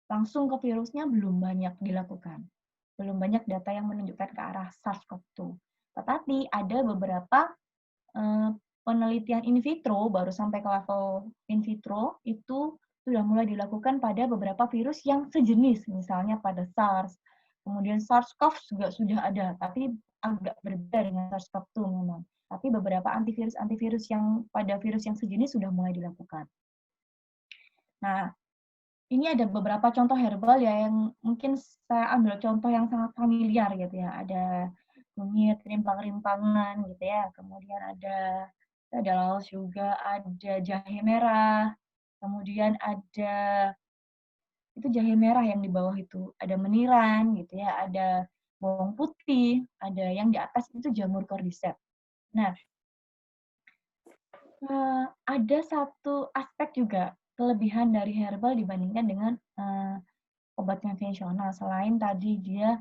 langsung ke virusnya belum banyak dilakukan. Belum banyak data yang menunjukkan ke arah SARS-CoV-2. Tetapi ada beberapa penelitian in vitro, baru sampai ke level in vitro, itu sudah mulai dilakukan pada beberapa virus yang sejenis, misalnya pada SARS. Kemudian SARS-CoV juga sudah ada, tapi agak berbeda dengan SARS-CoV-2 memang. Tapi beberapa antivirus yang pada virus yang sejenis sudah mulai dilakukan. Nah, ini ada beberapa contoh herbal ya yang mungkin saya ambil contoh yang sangat familiar gitu ya. Ada kunyit, rimpang-rimpangan gitu ya. Kemudian ada laos juga, ada jahe merah. Kemudian ada itu jahe merah yang di bawah itu, ada meniran gitu ya, ada bawang putih, ada yang di atas itu jamur cordyceps. Nah, ada satu aspek juga kelebihan dari herbal dibandingkan dengan obat konvensional. Selain tadi dia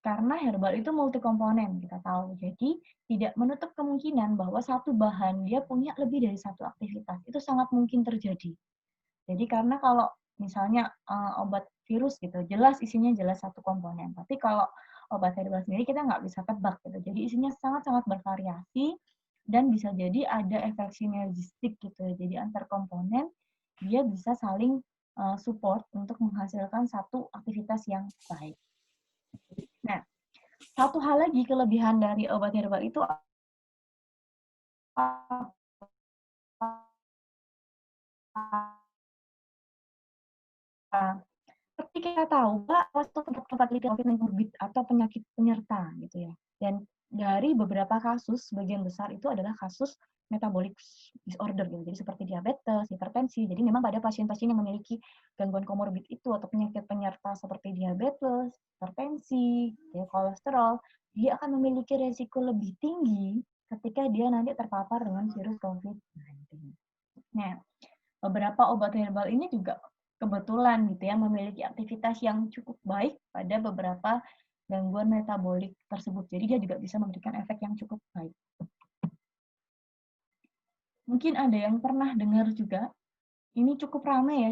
Karena herbal itu multikomponen, kita tahu. Jadi, tidak menutup kemungkinan bahwa satu bahan dia punya lebih dari satu aktivitas. Itu sangat mungkin terjadi. Jadi, karena kalau misalnya obat virus gitu, jelas isinya jelas satu komponen. Tapi kalau obat herbal sendiri kita nggak bisa tebak gitu. Jadi, isinya sangat-sangat bervariasi dan bisa jadi ada efek sinergistik gitu. Jadi, antar komponen dia bisa saling support untuk menghasilkan satu aktivitas yang baik. Nah, satu hal lagi kelebihan dari obat herbal itu seperti kita tahu, tempat penelitian COVID-19 atau penyakit penyerta gitu ya. Dan dari beberapa kasus, sebagian besar itu adalah kasus metabolic disorder gitu. Jadi seperti diabetes, hipertensi. Jadi memang pada pasien-pasien yang memiliki gangguan komorbid itu atau penyakit penyerta seperti diabetes, hipertensi, ya, kolesterol, dia akan memiliki resiko lebih tinggi ketika dia nanti terpapar dengan virus COVID-19. Nah, beberapa obat herbal ini juga kebetulan gitu ya memiliki aktivitas yang cukup baik pada beberapa gangguan metabolik tersebut. Jadi dia juga bisa memberikan efek yang cukup baik. Mungkin ada yang pernah dengar juga, ini cukup ramai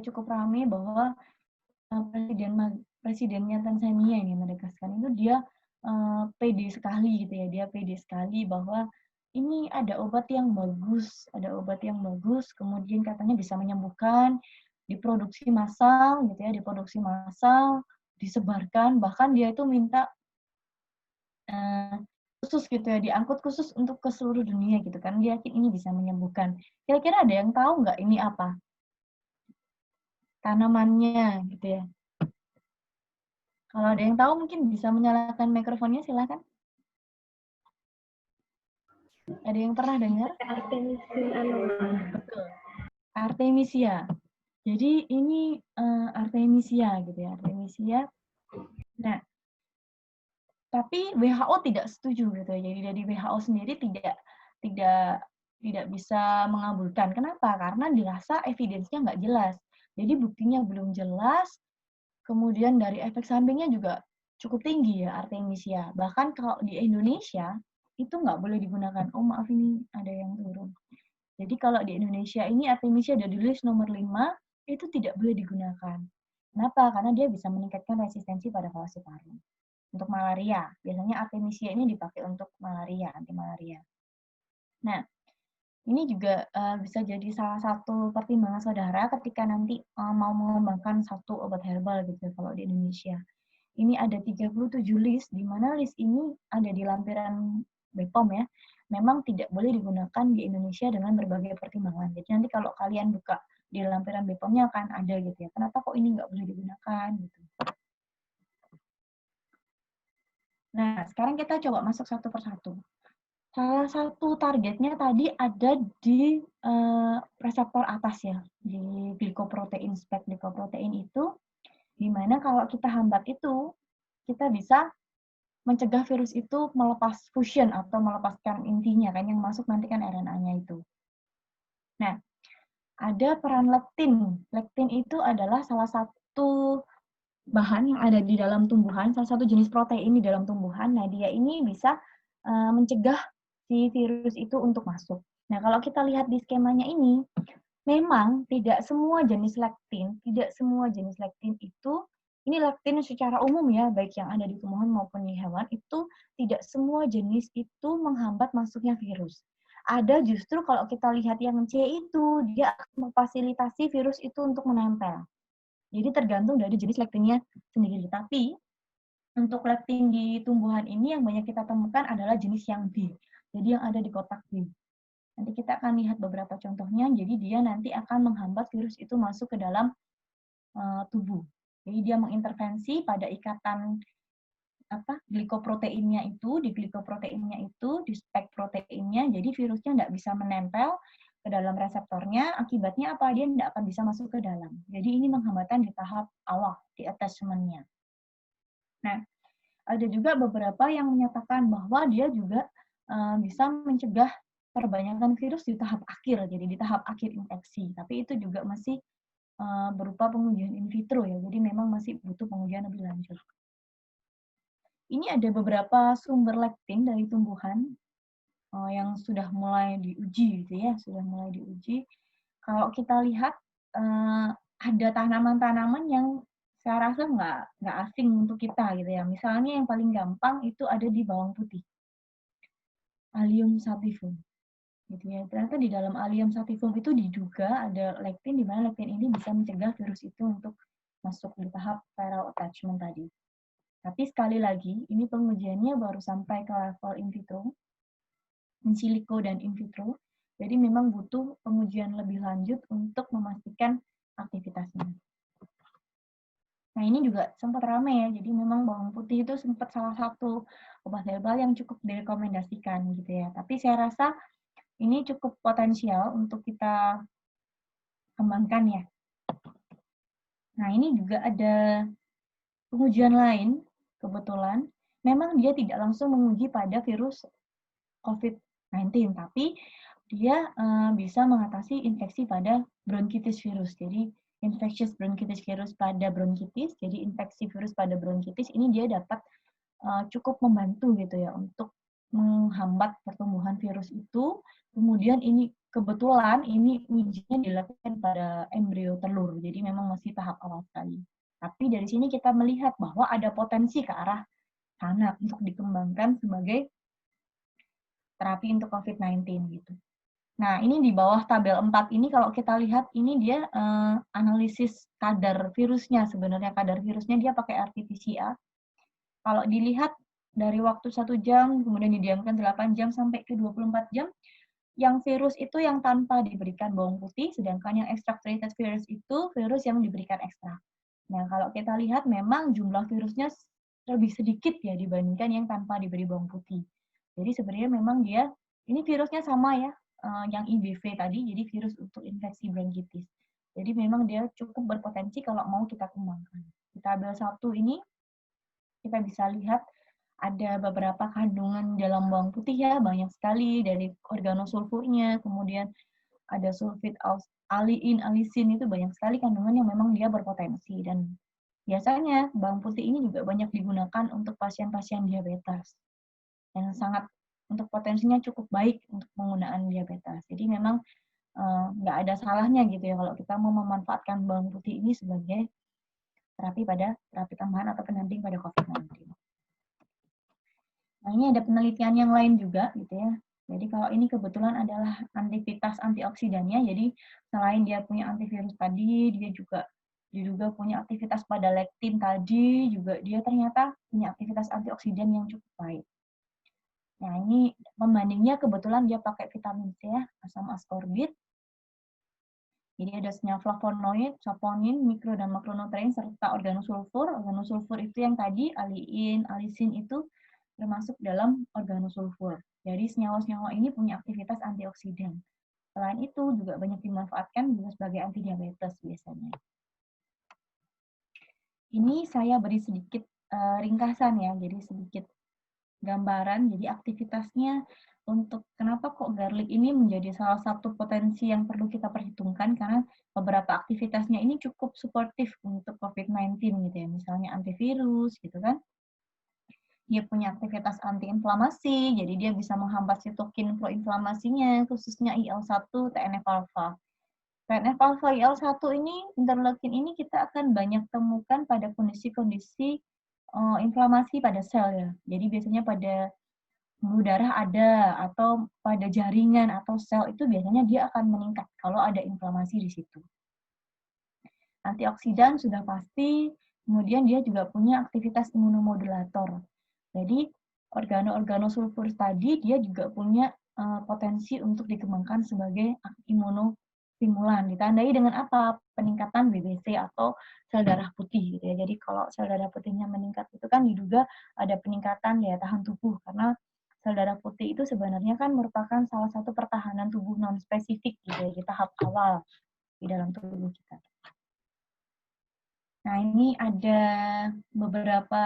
bahwa presidennya Tanzania ini Madagaskar itu dia pede sekali gitu ya, dia pede sekali bahwa ini ada obat yang bagus, kemudian katanya bisa menyembuhkan, diproduksi massal gitu ya, disebarkan, bahkan dia itu minta khusus gitu ya, diangkut khusus untuk ke seluruh dunia gitu kan, dia yakin ini bisa menyembuhkan. Kira-kira ada yang tahu nggak ini apa? Tanamannya gitu ya. Kalau ada yang tahu mungkin bisa menyalakan mikrofonnya, silakan. Ada yang pernah dengar? Artemisin annuum. Betul. Artemisia. Jadi ini Artemisia gitu ya, Artemisia. Nah, tapi WHO tidak setuju gitu ya. Jadi dari WHO sendiri tidak bisa mengabulkan. Kenapa? Karena dirasa evidence-nya nggak jelas. Jadi buktinya belum jelas. Kemudian dari efek sampingnya juga cukup tinggi ya Artemisia. Bahkan kalau di Indonesia itu nggak boleh digunakan. Oh maaf ini ada yang turun. Jadi kalau di Indonesia ini Artemisia ada di list nomor 5, itu tidak boleh digunakan. Kenapa? Karena dia bisa meningkatkan resistensi pada falciparum. Untuk malaria, biasanya Artemisia ini dipakai untuk malaria, anti malaria. Nah, ini juga bisa jadi salah satu pertimbangan saudara ketika nanti mau mengembangkan satu obat herbal gitu kalau di Indonesia. Ini ada 37 list, di mana list ini ada di lampiran BPOM ya. Memang tidak boleh digunakan di Indonesia dengan berbagai pertimbangan. Jadi nanti kalau kalian buka di lampiran BPOM-nya akan ada gitu ya. Kenapa kok ini nggak boleh digunakan gitu. Nah, sekarang kita coba masuk satu persatu. Salah satu targetnya tadi ada di reseptor atas ya, di glikoprotein, spike glikoprotein itu, di mana kalau kita hambat itu, kita bisa mencegah virus itu melepas fusion atau melepaskan intinya, kan yang masuk nanti kan RNA-nya itu. Nah, ada peran lektin. Lektin itu adalah salah satu bahan yang ada di dalam tumbuhan, salah satu jenis protein di dalam tumbuhan. Nah, dia ini bisa mencegah si virus itu untuk masuk. Nah, kalau kita lihat di skemanya ini, memang tidak semua jenis lektin itu, ini lektin secara umum ya, baik yang ada di tumbuhan maupun di hewan, itu tidak semua jenis itu menghambat masuknya virus. Ada justru kalau kita lihat yang C itu, dia akan memfasilitasi virus itu untuk menempel. Jadi tergantung dari jenis lektinnya sendiri. Tapi untuk lektin di tumbuhan ini yang banyak kita temukan adalah jenis yang B. Jadi yang ada di kotak B. Nanti kita akan lihat beberapa contohnya. Jadi dia nanti akan menghambat virus itu masuk ke dalam tubuh. Jadi dia mengintervensi pada ikatan glikoproteinnya itu, di spike proteinnya. Jadi virusnya tidak bisa menempel ke dalam reseptornya, akibatnya apa? Dia tidak akan bisa masuk ke dalam. Jadi ini menghambatan di tahap awal, di attachment-nya. Nah, ada juga beberapa yang menyatakan bahwa dia juga bisa mencegah perbanyakan virus di tahap akhir, jadi di tahap akhir infeksi. Tapi itu juga masih berupa pengujian in vitro ya, jadi memang masih butuh pengujian lebih lanjut. ini ada beberapa sumber lektin dari tumbuhan yang sudah mulai diuji gitu ya, sudah mulai diuji. Kalau kita lihat ada tanaman-tanaman yang saya rasa nggak asing untuk kita gitu ya. Misalnya yang paling gampang itu ada di bawang putih, Allium sativum. Gitu ya. Ternyata di dalam Allium sativum itu diduga ada lektin, di mana lektin ini bisa mencegah virus itu untuk masuk di tahap viral attachment tadi. Tapi sekali lagi, ini pengujiannya baru sampai ke level in vitro, in silico dan in vitro. Jadi memang butuh pengujian lebih lanjut untuk memastikan aktivitasnya. Nah, ini juga sempat ramai ya. Jadi memang bawang putih itu sempat salah satu obat herbal yang cukup direkomendasikan gitu ya. Tapi saya rasa ini cukup potensial untuk kita kembangkan ya. Nah, ini juga ada pengujian lain, kebetulan. Memang dia tidak langsung menguji pada virus COVID-19, tapi dia bisa mengatasi infeksi pada bronkitis virus. Jadi, infectious bronchitis virus pada bronkitis, jadi infeksi virus pada bronkitis, ini dia dapat cukup membantu gitu ya, untuk menghambat pertumbuhan virus itu. Kemudian ini kebetulan ini ujinya dilakukan pada embrio telur, jadi memang masih tahap awal sekali. Tapi dari sini kita melihat bahwa ada potensi ke arah sana untuk dikembangkan sebagai terapi untuk COVID-19 gitu. Nah, ini di bawah tabel 4 ini kalau kita lihat, ini dia analisis kadar virusnya. Sebenarnya kadar virusnya dia pakai RT-PCR. Kalau dilihat dari waktu 1 jam, kemudian didiamkan 8 jam sampai ke 24 jam, yang virus itu yang tanpa diberikan bawang putih, sedangkan yang extract treated virus itu virus yang diberikan ekstrak. Nah, kalau kita lihat memang jumlah virusnya lebih sedikit ya dibandingkan yang tanpa diberi bawang putih. Jadi sebenarnya memang dia, ini virusnya sama ya, yang IBV tadi, jadi virus untuk infeksi bronkitis. Jadi memang dia cukup berpotensi kalau mau kita kembangkan. Di tabel 1 ini, kita bisa lihat ada beberapa kandungan dalam bawang putih ya, banyak sekali dari organosulfurnya, kemudian ada sulfit aliin, alisin, itu banyak sekali kandungan yang memang dia berpotensi. Dan biasanya bawang putih ini juga banyak digunakan untuk pasien-pasien diabetes. Yang sangat untuk potensinya cukup baik untuk penggunaan diabetes. Jadi memang nggak ada salahnya gitu ya kalau kita mau memanfaatkan bawang putih ini sebagai terapi tambahan atau pendamping pada COVID-19. Nah, ini ada penelitian yang lain juga gitu ya. Jadi kalau ini kebetulan adalah aktivitas antioksidannya, jadi selain dia punya antivirus tadi, dia juga diduga punya aktivitas pada lektin tadi, juga dia ternyata punya aktivitas antioksidan yang cukup baik. Nah, ini pembandingnya kebetulan dia pakai vitamin C ya, asam askorbit. Jadi ada senyawa flavonoid, saponin, mikro dan makronutrien, serta organosulfur. Organosulfur itu yang tadi, aliin, alisin itu termasuk dalam organosulfur. Jadi senyawa-senyawa ini punya aktivitas antioksidan. Selain itu juga banyak dimanfaatkan juga sebagai antidiabetes biasanya. Ini saya beri sedikit ringkasan ya, jadi sedikit gambaran. Jadi aktivitasnya untuk kenapa kok garlic ini menjadi salah satu potensi yang perlu kita perhitungkan, karena beberapa aktivitasnya ini cukup suportif untuk COVID-19 gitu ya. Misalnya antivirus gitu kan. Dia punya aktivitas antiinflamasi, jadi dia bisa menghambat sitokin proinflamasinya, khususnya IL-1, TNF-alpha. TNF-alpha, IL-1 ini, interleukin ini kita akan banyak temukan pada kondisi-kondisi inflamasi pada sel ya. Jadi biasanya pada pembuluh darah ada, atau pada jaringan atau sel itu biasanya dia akan meningkat kalau ada inflamasi di situ. Antioksidan sudah pasti, kemudian dia juga punya aktivitas imunomodulator. Jadi organosulfur tadi dia juga punya potensi untuk dikembangkan sebagai imunostimulan. Ditandai dengan apa? Peningkatan BBC atau sel darah putih gitu ya. Jadi kalau sel darah putihnya meningkat itu kan diduga ada peningkatan daya tahan tubuh, karena sel darah putih itu sebenarnya kan merupakan salah satu pertahanan tubuh non spesifik gitu ya, di tahap awal di dalam tubuh kita. Nah, ini ada beberapa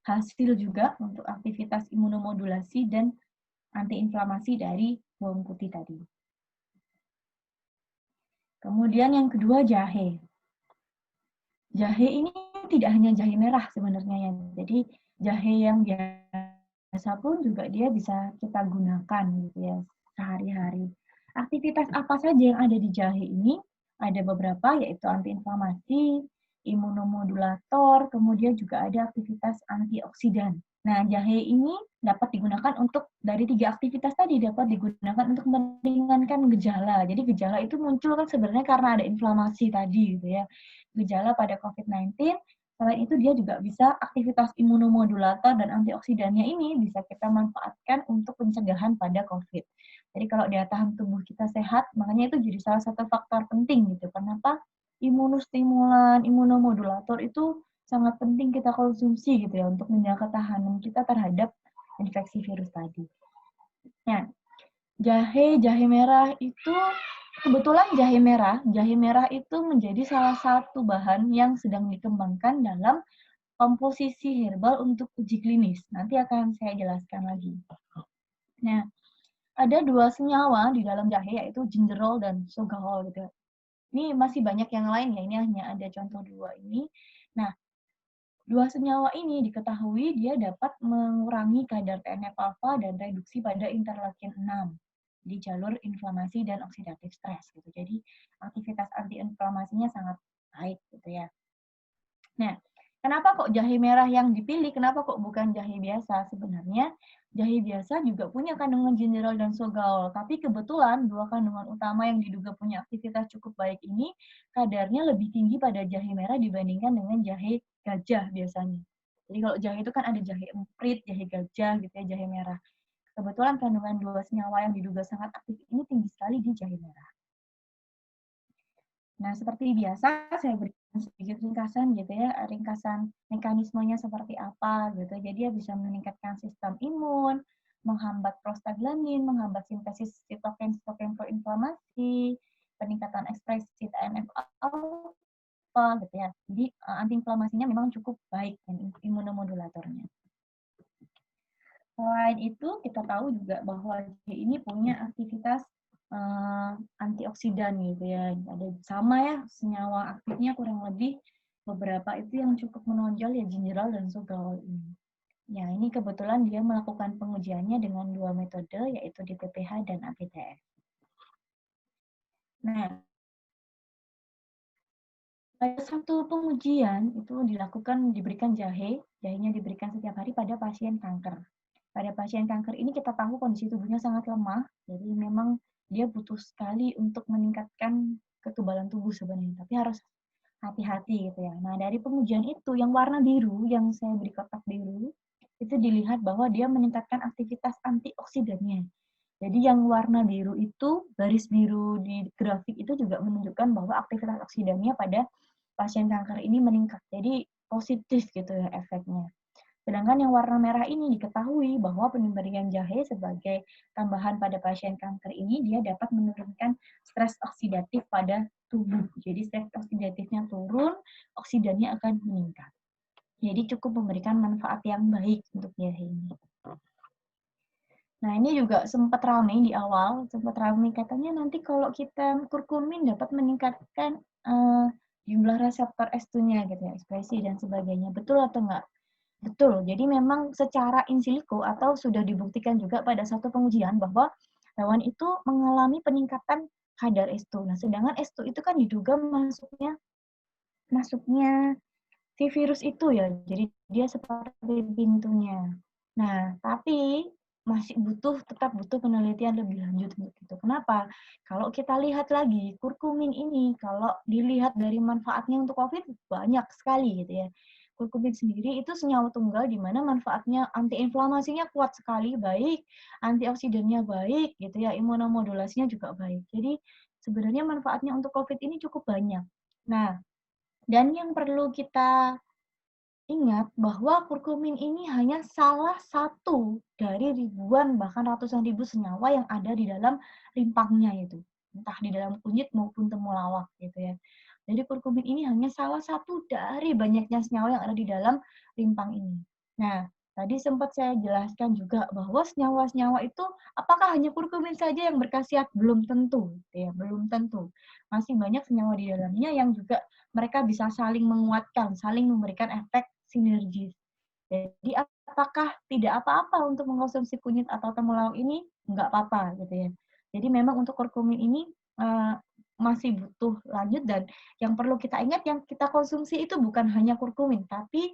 hasil juga untuk aktivitas imunomodulasi dan antiinflamasi dari bawang putih tadi. Kemudian yang kedua, jahe. Jahe ini tidak hanya jahe merah sebenarnya ya. Jadi jahe yang biasa pun juga dia bisa kita gunakan gitu ya sehari-hari. Aktivitas apa saja yang ada di jahe ini? Ada beberapa, yaitu antiinflamasi, imunomodulator, kemudian juga ada aktivitas antioksidan. Nah, jahe ini dapat digunakan untuk dari 3 aktivitas tadi, dapat digunakan untuk meringankan gejala. Jadi gejala itu muncul kan sebenarnya karena ada inflamasi tadi gitu ya. Gejala pada COVID-19, selain itu dia juga bisa aktivitas imunomodulator dan antioksidannya ini bisa kita manfaatkan untuk pencegahan pada COVID. Jadi kalau daya tahan tubuh kita sehat, makanya itu jadi salah satu faktor penting gitu. Kenapa imunostimulan, imunomodulator itu sangat penting kita konsumsi gitu ya untuk menjaga ketahanan kita terhadap infeksi virus tadi. Nah, jahe merah itu kebetulan jahe merah itu menjadi salah satu bahan yang sedang dikembangkan dalam komposisi herbal untuk uji klinis. Nanti akan saya jelaskan lagi. Nah, ada 2 senyawa di dalam jahe, yaitu gingerol dan sogalol gitu. Ini masih banyak yang lain ya, ini hanya ada contoh 2 ini. Nah, 2 senyawa ini diketahui dia dapat mengurangi kadar TNF-alfa dan reduksi pada interleukin 6 di jalur inflamasi dan oksidatif stres gitu. Jadi aktivitas antiinflamasinya sangat baik gitu ya. Nah, kenapa kok jahe merah yang dipilih? Kenapa kok bukan jahe biasa? Sebenarnya jahe biasa juga punya kandungan gingerol dan sogalol, tapi kebetulan 2 kandungan utama yang diduga punya aktivitas cukup baik ini kadarnya lebih tinggi pada jahe merah dibandingkan dengan jahe gajah biasanya. Jadi kalau jahe itu kan ada jahe emprit, jahe gajah gitu ya, jahe merah. Kebetulan kandungan 2 senyawa yang diduga sangat aktif ini tinggi sekali di jahe merah. Nah, seperti biasa saya berikan sedikit ringkasan gitu ya, ringkasan mekanismenya seperti apa gitu. Jadi dia bisa meningkatkan sistem imun, menghambat prostaglandin, menghambat sintesis sitokin proinflamasi, peningkatan ekspresi TNF-alfa gitu ya. Jadi antiinflamasinya memang cukup baik dan imunomodulatornya. Selain itu, kita tahu juga bahwa ini punya aktivitas antioksidan gitu ya. Ada sama ya senyawa aktifnya kurang lebih beberapa itu yang cukup menonjol ya gingerol dan sogalol ini. Ya, ini kebetulan dia melakukan pengujiannya dengan 2 metode yaitu DPPH dan APTF. Nah, pada satu pengujian itu diberikan jahenya diberikan setiap hari pada pasien kanker. Pada pasien kanker ini kita tahu kondisi tubuhnya sangat lemah, jadi memang dia butuh sekali untuk meningkatkan kekebalan tubuh sebenarnya, tapi harus hati-hati gitu ya. Nah, dari pengujian itu yang warna biru, yang saya beri kotak biru, itu dilihat bahwa dia meningkatkan aktivitas antioksidannya. Jadi yang warna biru itu, garis biru di grafik itu juga menunjukkan bahwa aktivitas oksidannya pada pasien kanker ini meningkat. Jadi positif gitu ya efeknya. Sedangkan yang warna merah ini diketahui bahwa pemberian jahe sebagai tambahan pada pasien kanker ini dia dapat menurunkan stres oksidatif pada tubuh. Jadi stres oksidatifnya turun, oksidannya akan meningkat. Jadi cukup memberikan manfaat yang baik untuk jahe ini. Nah, ini juga sempat ramai di awal, katanya nanti kalau kita kurkumin dapat meningkatkan jumlah reseptor S2-nya gitu ya, ekspresi dan sebagainya. Betul atau enggak? Betul, jadi memang secara in silico atau sudah dibuktikan juga pada satu pengujian bahwa hewan itu mengalami peningkatan kadar S2. Nah, sedangkan S2 itu kan diduga masuknya si virus itu ya, jadi dia seperti pintunya. Nah, tapi tetap butuh penelitian lebih lanjut untuk itu. Kenapa? Kalau kita lihat lagi, kurkumin ini, kalau dilihat dari manfaatnya untuk COVID, banyak sekali gitu ya. Kurkumin sendiri itu senyawa tunggal di mana manfaatnya antiinflamasinya kuat sekali, baik, antioksidannya baik, gitu ya, imunomodulasinya juga baik. Jadi sebenarnya manfaatnya untuk COVID ini cukup banyak. Nah, dan yang perlu kita ingat bahwa kurkumin ini hanya salah satu dari ribuan bahkan ratusan ribu senyawa yang ada di dalam rimpangnya itu, entah di dalam kunyit maupun temulawak gitu ya. Jadi kurkumin ini hanya salah satu dari banyaknya senyawa yang ada di dalam rimpang ini. Nah, tadi sempat saya jelaskan juga bahwa senyawa-senyawa itu apakah hanya kurkumin saja yang berkhasiat? Belum tentu, ya, belum tentu. Masih banyak senyawa di dalamnya yang juga mereka bisa saling menguatkan, saling memberikan efek sinergis. Jadi apakah tidak apa-apa untuk mengkonsumsi kunyit atau temulawak ini? Enggak apa-apa gitu ya. Jadi memang untuk kurkumin ini masih butuh lanjut, dan yang perlu kita ingat yang kita konsumsi itu bukan hanya kurkumin, tapi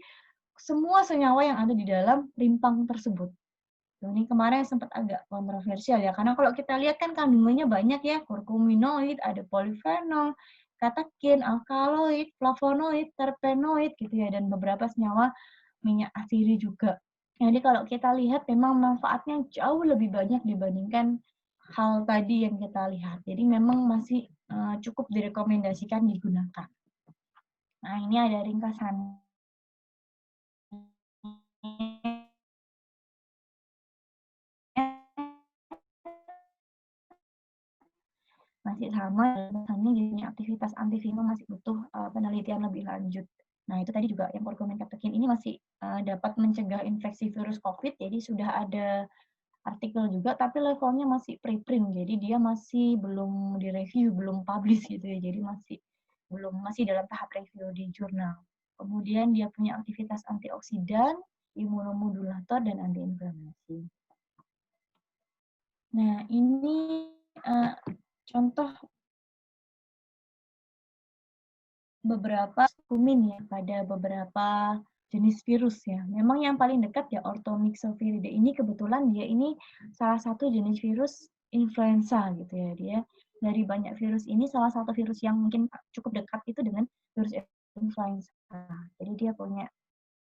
semua senyawa yang ada di dalam rimpang tersebut. Ini kemarin sempat agak kontroversial ya, karena kalau kita lihat kan kandungannya banyak ya, kurkuminoid, ada polifenol, katekin, alkaloid, flavonoid, terpenoid gitu ya, dan beberapa senyawa minyak asiri juga. Jadi kalau kita lihat memang manfaatnya jauh lebih banyak dibandingkan hal tadi yang kita lihat. Jadi memang masih cukup direkomendasikan digunakan. Nah, ini ada ringkasan. Masih sama, misalnya jenis aktivitas antivino masih butuh penelitian lebih lanjut. Nah, itu tadi juga yang kurkumin katekin ini masih dapat mencegah infeksi virus COVID, jadi sudah ada artikel juga, tapi levelnya masih preprint, jadi dia masih belum direview, belum publish gitu ya, jadi masih dalam tahap review di jurnal. Kemudian dia punya aktivitas antioksidan, imunomodulator, dan antiinflamasi. Nah, ini contoh beberapa kurkumin ya pada beberapa jenis virus ya. Memang yang paling dekat ya Orthomyxoviridae ini, kebetulan dia ini salah satu jenis virus influenza gitu ya. Dia dari banyak virus ini salah satu virus yang mungkin cukup dekat itu dengan virus influenza. Jadi dia punya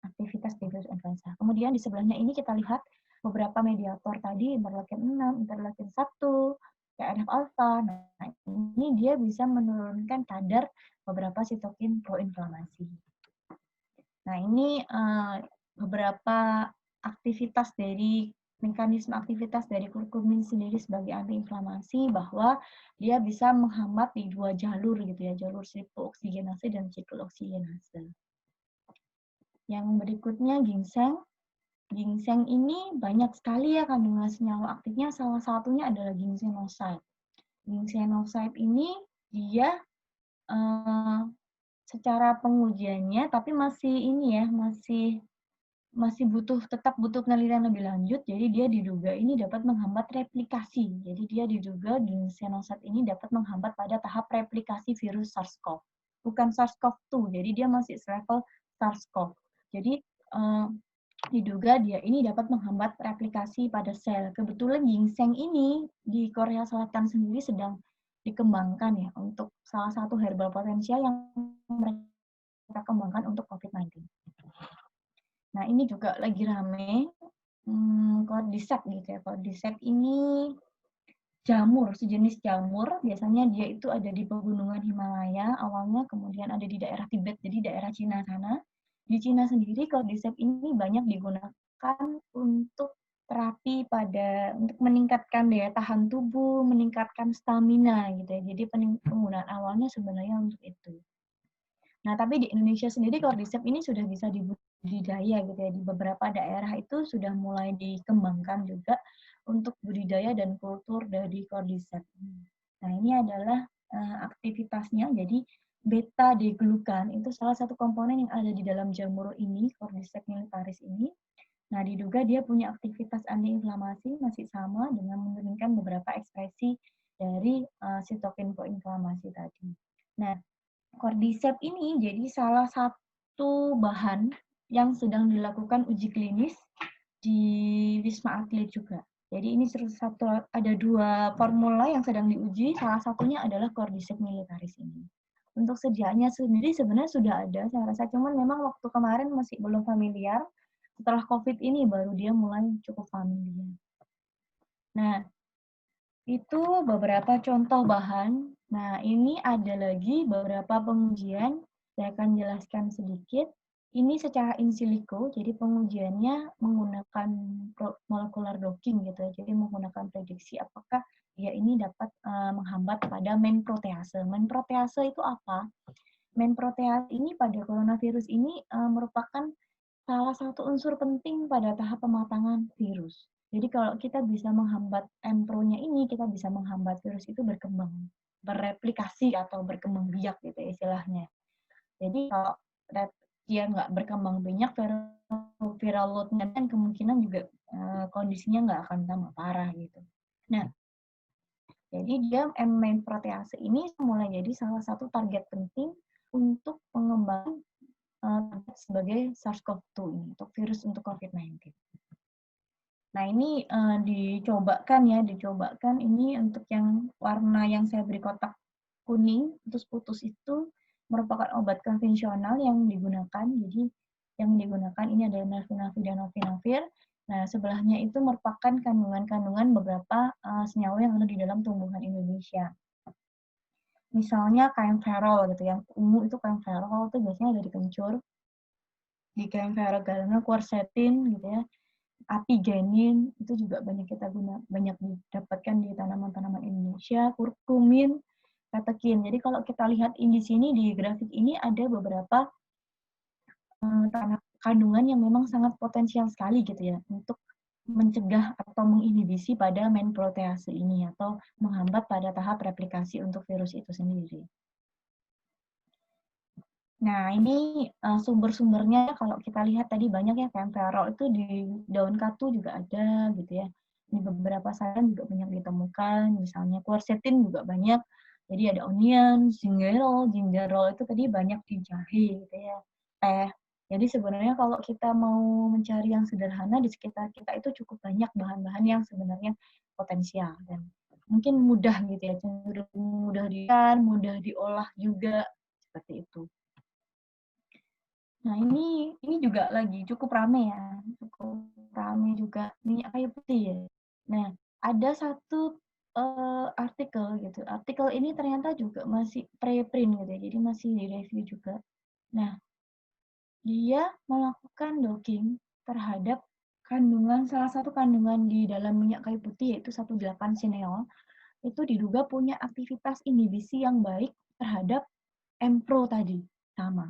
aktivitas di virus influenza. Kemudian di sebelahnya ini kita lihat beberapa mediator tadi, interleukin 6, interleukin 1, TNF alpha. Nah, ini dia bisa menurunkan kadar beberapa sitokin proinflamasi. Nah, ini beberapa aktivitas dari mekanisme aktivitas dari kurkumin sendiri sebagai antiinflamasi, bahwa dia bisa menghambat di dua jalur gitu ya, jalur hipooksinase dan siklooksinase. Yang berikutnya ginseng. Ginseng ini banyak sekali ya kandungan senyawa aktifnya, salah satunya adalah ginsenoside. Ginsenoside ini dia secara pengujiannya, tapi masih tetap butuh penelitian lebih lanjut. Jadi dia diduga ini dapat menghambat replikasi. Jadi dia diduga ginsenoside ini dapat menghambat pada tahap replikasi virus SARS-CoV, bukan SARS-CoV-2. Jadi dia masih selevel SARS-CoV. Jadi diduga dia ini dapat menghambat replikasi pada sel. Kebetulan ginseng ini di Korea Selatan sendiri sedang dikembangkan ya untuk salah satu herbal potensial yang mereka kembangkan untuk COVID-19. Nah, ini juga lagi rame, cordyceps gitu ya. Cordyceps ini jamur, sejenis jamur. Biasanya dia itu ada di pegunungan Himalaya awalnya, kemudian ada di daerah Tibet, jadi daerah Cina sana. Di Cina sendiri, cordyceps ini banyak digunakan untuk terapi untuk meningkatkan daya tahan tubuh, meningkatkan stamina gitu ya. Jadi penggunaan awalnya sebenarnya untuk itu. Nah, tapi di Indonesia sendiri cordyceps ini sudah bisa dibudidaya gitu ya. Di beberapa daerah itu sudah mulai dikembangkan juga untuk budidaya dan kultur dari cordyceps. Nah, ini adalah aktivitasnya. Jadi beta-deglukan itu salah satu komponen yang ada di dalam jamur ini, Cordyceps militaris ini. Nah, diduga dia punya aktivitas antiinflamasi masih sama dengan menurunkan beberapa ekspresi dari sitokin proinflamasi tadi. Nah, Cordyceps ini jadi salah satu bahan yang sedang dilakukan uji klinis di Wisma Atlet juga. Jadi ini ada 2 formula yang sedang diuji, salah satunya adalah Cordyceps militaris ini. Untuk sediaannya sendiri sebenarnya sudah ada, saya rasa, cuman memang waktu kemarin masih belum familiar. Setelah COVID ini baru dia mulai cukup familiar. Nah, itu beberapa contoh bahan. Nah, ini ada lagi beberapa pengujian. Saya akan jelaskan sedikit. Ini secara in silico, jadi pengujiannya menggunakan molecular docking gitu ya. Jadi menggunakan prediksi apakah dia ini dapat menghambat pada main protease. Main protease itu apa? Main protease ini pada coronavirus ini merupakan salah satu unsur penting pada tahap pematangan virus. Jadi kalau kita bisa menghambat M-Pro-nya ini, kita bisa menghambat virus itu berkembang, bereplikasi atau berkembang biak gitu ya istilahnya. Jadi kalau dia nggak berkembang banyak, viral load-nya kan kemungkinan juga kondisinya nggak akan tambah parah gitu. Nah, jadi dia main protease ini mulai jadi salah satu target penting untuk pengembangan sebagai SARS-CoV-2 ini, untuk virus untuk COVID-19. Nah, ini dicobakan ini untuk yang warna yang saya beri kotak kuning, putus-putus itu merupakan obat konvensional yang digunakan. Jadi yang digunakan ini ada nelfinavir dan novinavir. Nah, sebelahnya itu merupakan kandungan-kandungan beberapa senyawa yang ada di dalam tumbuhan Indonesia. Misalnya kaempferol gitu, yang ungu itu kaempferol itu biasanya dari kencur. Di kaempferol galena quercetin gitu ya. Apigenin itu juga banyak didapatkan di tanaman-tanaman Indonesia, kurkumin, katekin. Jadi kalau kita lihat di sini di grafik ini ada beberapa kandungan yang memang sangat potensial sekali gitu ya untuk mencegah atau menginhibisi pada main protease ini atau menghambat pada tahap replikasi untuk virus itu sendiri. Nah, ini sumber-sumbernya kalau kita lihat tadi banyak ya, kaempferol itu di daun katu juga ada gitu ya. Di beberapa sayuran juga banyak ditemukan, misalnya quercetin juga banyak. Jadi ada onion, gingerol itu tadi banyak di jahe gitu ya, teh. Jadi sebenarnya kalau kita mau mencari yang sederhana di sekitar kita itu cukup banyak bahan-bahan yang sebenarnya potensial dan mungkin mudah gitu ya, cenderung mudah mudah diolah juga seperti itu. Nah, ini juga lagi cukup rame ya, juga minyak kayu putih ya. Nah, ada satu artikel gitu. Artikel ini ternyata juga masih preprint gitu ya, jadi masih direview juga. Nah, dia melakukan docking terhadap salah satu kandungan di dalam minyak kayu putih yaitu 1,8-sineol itu diduga punya aktivitas inhibisi yang baik terhadap M-Pro tadi, sama.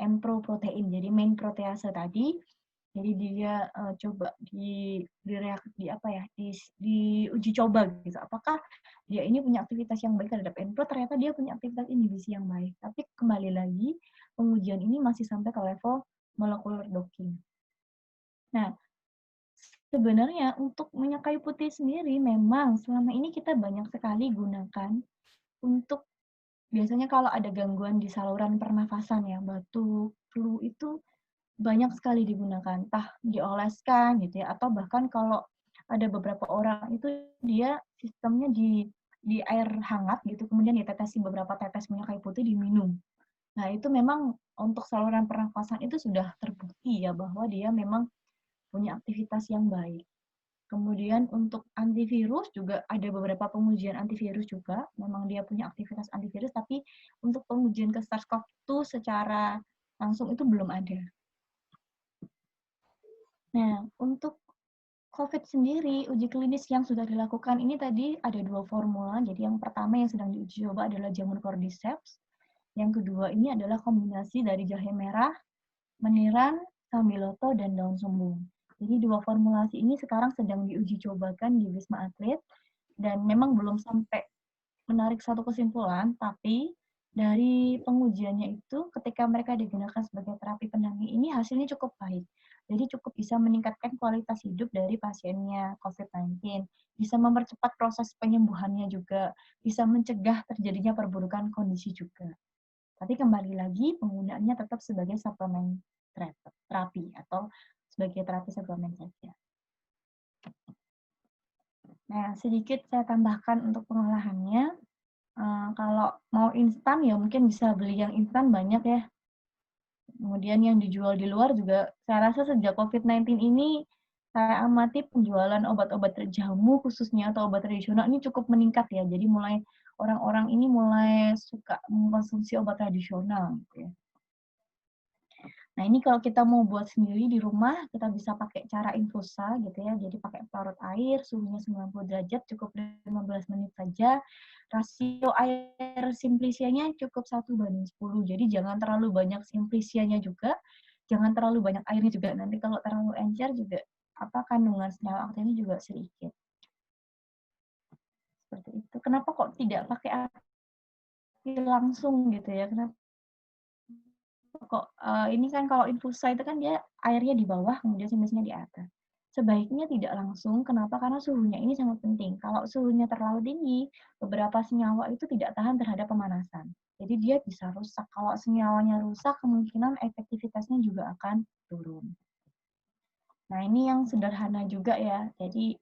M-Pro protein, jadi main protease tadi, jadi dia coba diuji coba gitu. Apakah dia ini punya aktivitas yang baik terhadap M-Pro? Ternyata dia punya aktivitas inhibisi yang baik. Tapi kembali lagi, pengujian ini masih sampai ke level molecular docking. Nah, sebenarnya untuk minyak kayu putih sendiri memang selama ini kita banyak sekali gunakan untuk biasanya kalau ada gangguan di saluran pernafasan ya, batuk, flu itu banyak sekali digunakan, entah dioleskan gitu ya, atau bahkan kalau ada beberapa orang itu dia sistemnya di air hangat gitu, kemudian ditetesi beberapa tetes minyak kayu putih diminum. Nah, itu memang untuk saluran pernafasan itu sudah terbukti ya bahwa dia memang punya aktivitas yang baik. Kemudian untuk antivirus juga ada beberapa pengujian antivirus juga, memang dia punya aktivitas antivirus, tapi untuk pengujian ke SARS-CoV-2 secara langsung itu belum ada. Nah, untuk COVID sendiri, uji klinis yang sudah dilakukan ini tadi ada 2 formula. Jadi yang pertama yang sedang diuji coba adalah jamun cordyceps. Yang kedua ini adalah kombinasi dari jahe merah, meniran, sambiloto, dan daun sumbung. Jadi 2 formulasi ini sekarang sedang diuji cobakan di Wisma Atlet dan memang belum sampai menarik satu kesimpulan, tapi dari pengujiannya itu ketika mereka digunakan sebagai terapi pendamping ini hasilnya cukup baik. Jadi cukup bisa meningkatkan kualitas hidup dari pasiennya COVID-19, bisa mempercepat proses penyembuhannya juga, bisa mencegah terjadinya perburukan kondisi juga. Tapi kembali lagi penggunaannya tetap sebagai suplemen terapi atau sebagai terapi suplemen saja. Nah, sedikit saya tambahkan untuk pengolahannya. Kalau mau instan ya mungkin bisa beli yang instan banyak ya. Kemudian yang dijual di luar juga, saya rasa sejak COVID-19 ini, saya amati penjualan obat-obat jamu khususnya atau obat tradisional ini cukup meningkat ya. Jadi orang-orang ini mulai suka mengkonsumsi obat tradisional gitu ya. Nah, ini kalau kita mau buat sendiri di rumah, kita bisa pakai cara infusa gitu ya. Jadi pakai parut air, suhunya 90 derajat, cukup 15 menit saja. Rasio air simplisianya cukup 1:10. Jadi jangan terlalu banyak simplisianya juga, jangan terlalu banyak airnya juga. Nanti kalau terlalu encer juga kandungan senyawa aktifnya juga sedikit. Seperti itu. Kenapa kok tidak pakai air langsung gitu ya? Kenapa kok ini kan kalau infusa itu kan dia airnya di bawah, kemudian simbiosiknya di atas. Sebaiknya tidak langsung, kenapa? Karena suhunya ini sangat penting. Kalau suhunya terlalu tinggi, beberapa senyawa itu tidak tahan terhadap pemanasan. Jadi dia bisa rusak. Kalau senyawanya rusak, kemungkinan efektivitasnya juga akan turun. Nah, ini yang sederhana juga ya. Jadi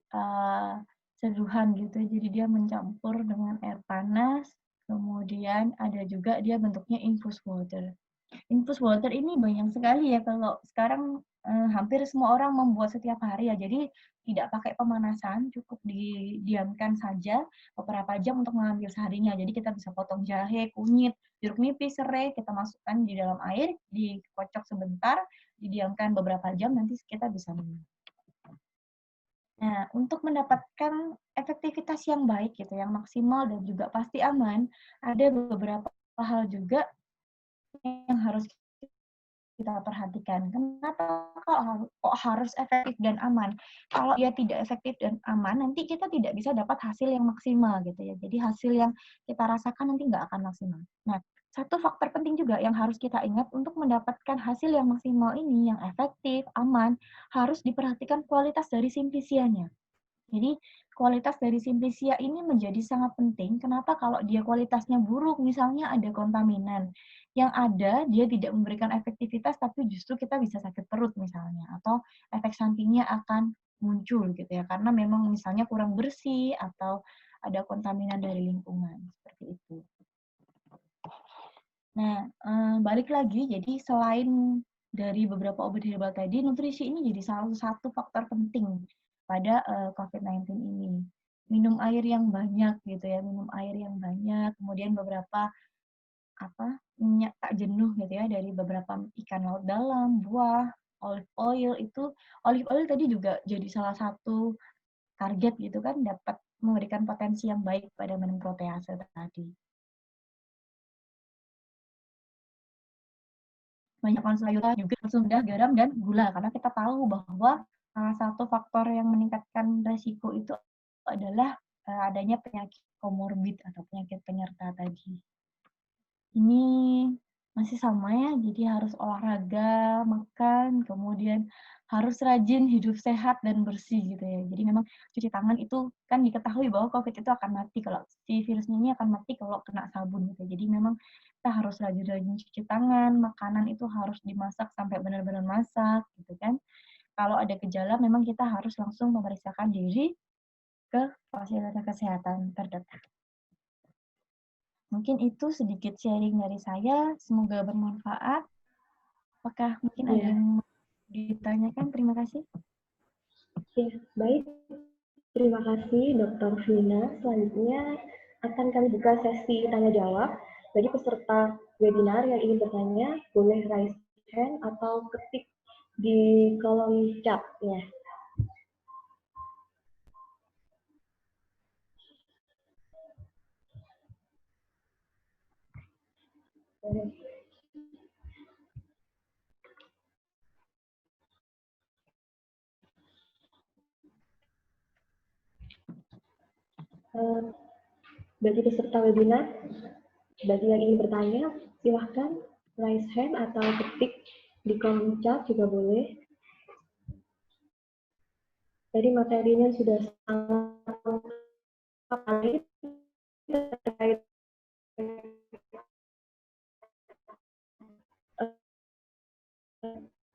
seduhan gitu. Jadi dia mencampur dengan air panas, kemudian ada juga dia bentuknya infused water. Infused water ini banyak sekali ya, kalau sekarang hampir semua orang membuat setiap hari ya. Jadi tidak pakai pemanasan, cukup didiamkan saja beberapa jam untuk mengambil seharinya. Jadi kita bisa potong jahe, kunyit, jeruk nipis, serai, kita masukkan di dalam air, dikocok sebentar, didiamkan beberapa jam, nanti kita bisa minum. Nah, untuk mendapatkan efektivitas yang baik gitu, yang maksimal dan juga pasti aman, ada beberapa hal juga yang harus kita perhatikan. Kenapa kok harus efektif dan aman? Kalau dia tidak efektif dan aman, nanti kita tidak bisa dapat hasil yang maksimal gitu ya. Jadi hasil yang kita rasakan nanti nggak akan maksimal. Nah, satu faktor penting juga yang harus kita ingat untuk mendapatkan hasil yang maksimal ini, yang efektif, aman, harus diperhatikan kualitas dari simplicianya. Jadi kualitas dari simplicia ini menjadi sangat penting. Kenapa? Kalau dia kualitasnya buruk, misalnya ada kontaminan, yang ada dia tidak memberikan efektivitas, tapi justru kita bisa sakit perut misalnya, atau efek sampingnya akan muncul gitu ya, karena memang misalnya kurang bersih atau ada kontaminan dari lingkungan seperti itu. Nah, balik lagi, jadi selain dari beberapa obat herbal tadi, nutrisi ini jadi salah satu faktor penting pada COVID-19 ini. Minum air yang banyak gitu ya, minum air yang banyak, kemudian beberapa minyak tak jenuh gitu ya dari beberapa ikan laut dalam, buah, olive oil itu, olive oil tadi juga jadi salah satu target gitu kan, dapat memberikan potensi yang baik pada minum protease tadi. Banyak konsumsi sayuran juga, rendah garam dan gula, karena kita tahu bahwa salah satu faktor yang meningkatkan resiko itu adalah adanya penyakit komorbid atau penyakit penyerta tadi. Ini masih sama ya, jadi harus olahraga, makan, kemudian harus rajin hidup sehat dan bersih gitu ya. Jadi memang cuci tangan itu kan diketahui bahwa COVID itu akan mati, kalau si virusnya ini akan mati kalau kena sabun gitu. Jadi memang kita harus rajin-rajin cuci tangan, makanan itu harus dimasak sampai benar-benar masak gitu kan. Kalau ada gejala memang kita harus langsung memeriksakan diri ke fasilitas kesehatan terdekat. Mungkin itu sedikit sharing dari saya, semoga bermanfaat. Apakah mungkin ada yang ditanyakan? Terima kasih. Ya, baik. Terima kasih Dr. Vina. Selanjutnya akan kami buka sesi tanya-jawab. Bagi peserta webinar yang ingin bertanya, boleh raise hand atau ketik di kolom chat ya. Bagi peserta webinar, bagi yang ingin bertanya, silahkan raise hand atau ketik di kolom chat juga boleh. Jadi materinya sudah sangat lengkap terkait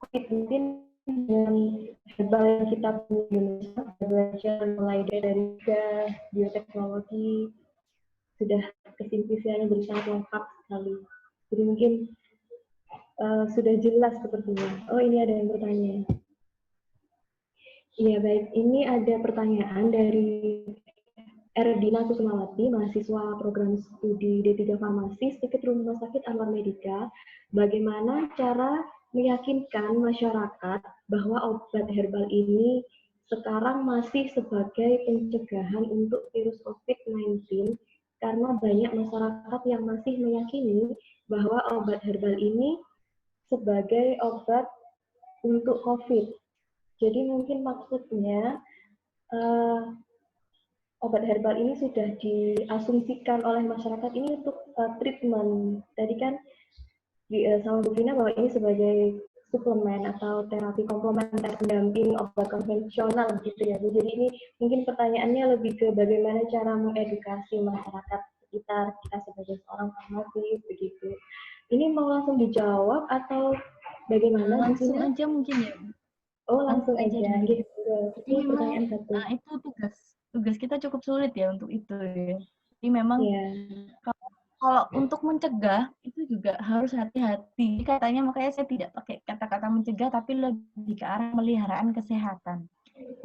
COVID-19 dan herbal yang kita punya di Indonesia, belajar mulai dari bioteknologi, sudah kesimpulannya jadi sangat lengkap sekali. Jadi mungkin sudah jelas sepertinya. Oh, ini ada yang bertanya. Iya, baik. Ini ada pertanyaan dari Erdina Kusumawati, mahasiswa program studi D3 Farmasi, Stikit Rumah Sakit Anwar Medika. Bagaimana cara meyakinkan masyarakat bahwa obat herbal ini sekarang masih sebagai pencegahan untuk virus COVID-19, karena banyak masyarakat yang masih meyakini bahwa obat herbal ini sebagai obat untuk COVID. Jadi mungkin maksudnya obat herbal ini sudah diasumsikan oleh masyarakat ini untuk treatment. Tadi kan sama Bu Vina bahwa ini sebagai suplemen atau terapi komplementer pendamping obat konvensional gitu ya Bu. Jadi ini mungkin pertanyaannya lebih ke bagaimana cara mengedukasi masyarakat sekitar kita sebagai seorang farmasis begitu. Ini mau langsung dijawab atau bagaimana? Langsung aja mungkin ya. Oh, langsung aja. Gitu. Ini pertanyaan satu. Nah, itu tugas kita cukup sulit ya untuk itu ya. Jadi memang kalau untuk mencegah itu juga harus hati-hati. Katanya makanya saya tidak pakai kata-kata mencegah tapi lebih ke arah pemeliharaan kesehatan.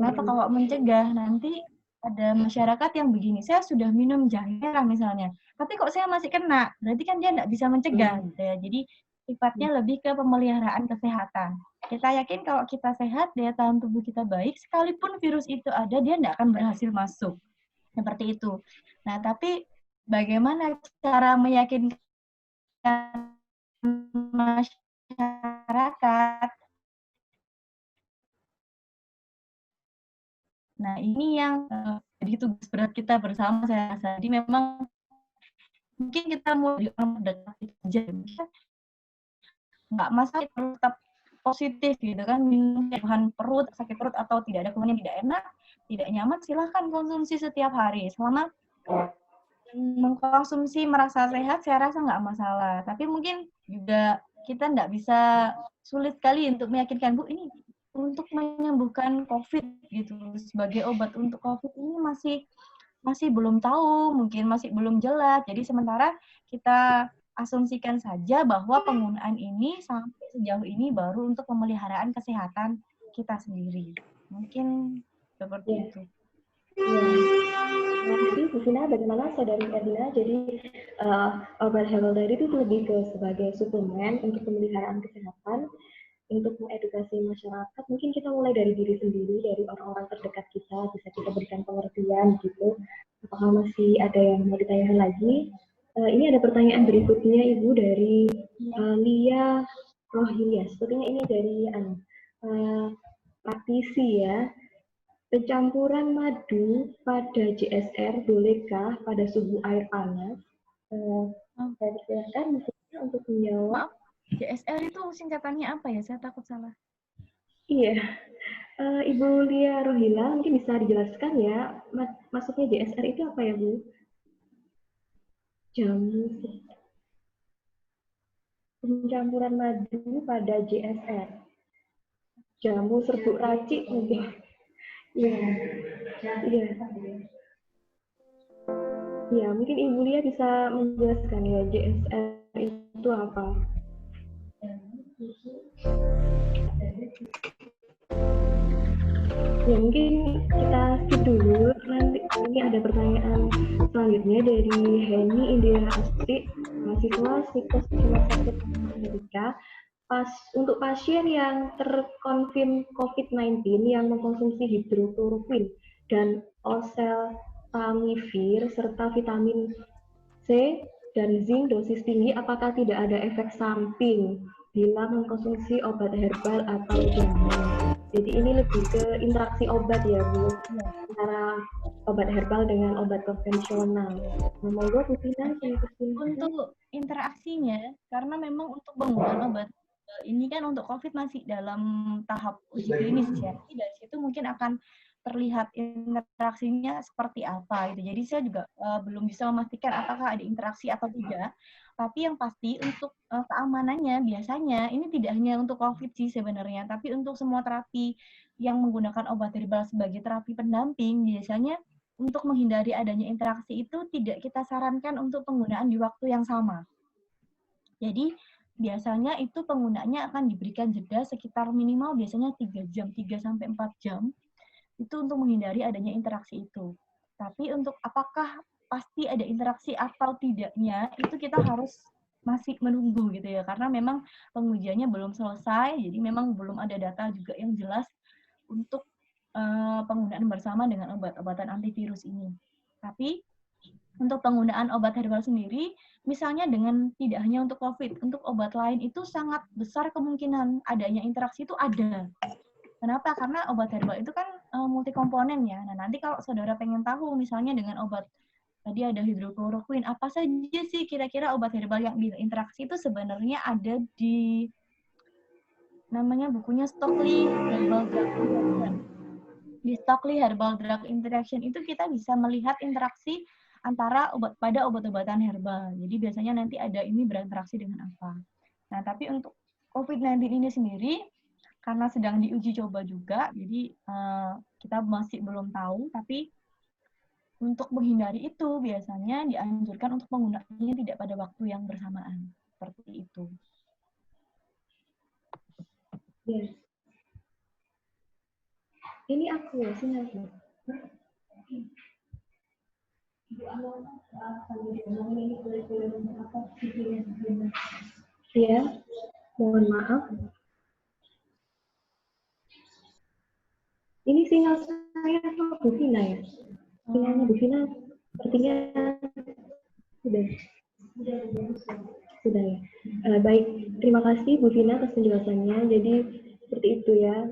Kenapa kalau mencegah nanti ada masyarakat yang begini, saya sudah minum jahe merah misalnya, tapi kok saya masih kena, berarti kan dia tidak bisa mencegah gitu ya. Jadi sifatnya lebih ke pemeliharaan kesehatan. Kita yakin kalau kita sehat, daya tahan tubuh kita baik, sekalipun virus itu ada, dia tidak akan berhasil masuk. Seperti itu. Nah, tapi bagaimana cara meyakinkan masyarakat? Nah, ini yang jadi tugas berat kita bersama, saya rasa. Jadi memang mungkin kita mau di orang terdekat aja, nggak masalah, tetap positif gitu kan, minum keluhan perut, sakit perut atau tidak ada keluhan yang tidak enak, tidak nyaman, silahkan konsumsi setiap hari. Selama mengkonsumsi merasa sehat, saya rasa nggak masalah. Tapi mungkin juga kita nggak bisa, sulit sekali untuk meyakinkan, Bu, ini untuk menyembuhkan COVID gitu, sebagai obat untuk COVID ini masih belum tahu, mungkin masih belum jelas. Jadi sementara kita asumsikan saja bahwa penggunaan ini sampai sejauh ini baru untuk pemeliharaan kesehatan kita sendiri. Mungkin seperti itu. Nanti Bu Vina, bagaimana Saudari Erdina? Jadi obat herbal tadi itu lebih ke sebagai suplemen untuk pemeliharaan kesehatan, untuk mengedukasi masyarakat. Mungkin kita mulai dari diri sendiri, dari orang-orang terdekat kita, bisa kita berikan pengertian gitu. Apakah masih ada yang mau ditanyakan lagi? Ini ada pertanyaan berikutnya Ibu dari Lia Rohilia. Sepertinya ini dari praktisi ya. Pencampuran madu pada JSR bolehkah pada suhu air panas? Saya persilakan maksudnya untuk menjawab. Maaf, JSR itu singkatannya apa ya? Saya takut salah. Iya, Ibu Lia Rohila mungkin bisa dijelaskan ya, maksudnya JSR itu apa ya Bu? Jamu pencampuran madu pada JSR. Jamu serbuk racik mungkin. Iya. Ya, mungkin Ibu Lia bisa menjelaskan ya JSR itu apa? Ya, mungkin kita skip dulu. Nanti ini ada pertanyaan selanjutnya dari Heni Indira Asti, mahasiswa psikos Rumah Sakit Amerika. Untuk pasien yang terkonfirm COVID-19 yang mengkonsumsi hidrokloroquine dan oseltamivir serta vitamin C dan zinc dosis tinggi, apakah tidak ada efek samping bila mengkonsumsi obat herbal atau jamu? Jadi ini lebih ke interaksi obat ya Bu, antara obat herbal dengan obat konvensional. Monggo Bu Tina, untuk interaksinya, karena memang untuk penggunaan obat ini kan untuk COVID masih dalam tahap uji klinis ya. Jadi dari situ mungkin akan terlihat interaksinya seperti apa gitu. Jadi saya juga belum bisa memastikan apakah ada interaksi atau tidak. Tapi yang pasti untuk keamanannya biasanya ini tidak hanya untuk COVID sih sebenarnya, tapi untuk semua terapi yang menggunakan obat herbal sebagai terapi pendamping, biasanya untuk menghindari adanya interaksi itu tidak kita sarankan untuk penggunaan di waktu yang sama. Jadi biasanya itu penggunaannya akan diberikan jeda sekitar minimal biasanya 3 jam, 3-4 jam. Itu untuk menghindari adanya interaksi itu. Tapi untuk apakah pasti ada interaksi atau tidaknya, itu kita harus masih menunggu gitu ya. Karena memang pengujiannya belum selesai, jadi memang belum ada data juga yang jelas untuk penggunaan bersama dengan obat-obatan antivirus ini. Tapi untuk penggunaan obat herbal sendiri, misalnya dengan tidak hanya untuk COVID, untuk obat lain itu sangat besar kemungkinan adanya interaksi itu ada. Kenapa? Karena obat herbal itu kan multikomponen ya. Nah, nanti kalau saudara pengen tahu misalnya dengan obat Tadi ada hidrokloroquine. Apa saja sih kira-kira obat herbal yang berinteraksi itu sebenarnya ada di namanya bukunya Stokely Herbal Drug Interaction. Di Stokely Herbal Drug Interaction itu kita bisa melihat interaksi antara obat-obatan herbal. Jadi biasanya nanti ada ini berinteraksi dengan apa. Nah, tapi untuk COVID-19 ini sendiri karena sedang diuji coba juga, jadi kita masih belum tahu, tapi untuk menghindari itu, biasanya dianjurkan untuk penggunaannya tidak pada waktu yang bersamaan. Seperti itu. Ya. Ini aku ya, sini aku. Ya, mohon maaf. Ini sinyal saya sama Bu Vina ya? Sinyalnya Bu Vina sepertinya sudah ya. Baik, terima kasih Bu Vina atas penjelasannya. Jadi seperti itu ya,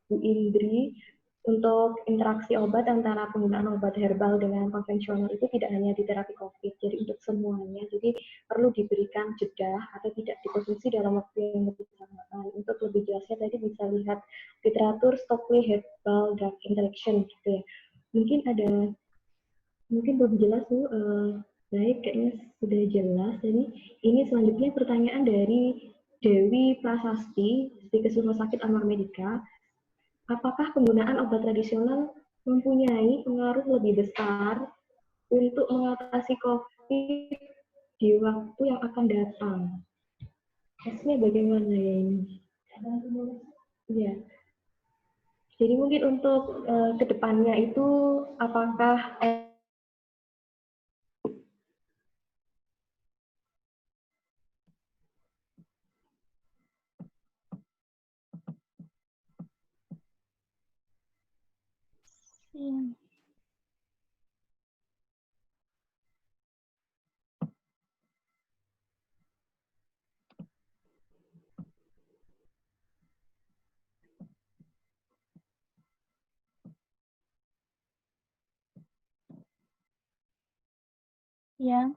Bu Indri. Untuk interaksi obat antara penggunaan obat herbal dengan konvensional itu tidak hanya di terapi COVID, jadi untuk semuanya. Jadi perlu diberikan jeda atau tidak dikonsumsi dalam waktu yang bersamaan. Untuk lebih jelasnya tadi bisa lihat literatur Stokely Herbal Drug Interaction gitu ya. Mungkin belum jelas Bu. Baik, kayaknya sudah jelas. Jadi ini selanjutnya pertanyaan dari Dewi Prasasti, Stikes Rumah Sakit Anwar Medika. Apakah penggunaan obat tradisional mempunyai pengaruh lebih besar untuk mengatasi COVID di waktu yang akan datang? Hasilnya bagaimana ya ini? Ya. Jadi mungkin untuk kedepannya itu apakah Ya.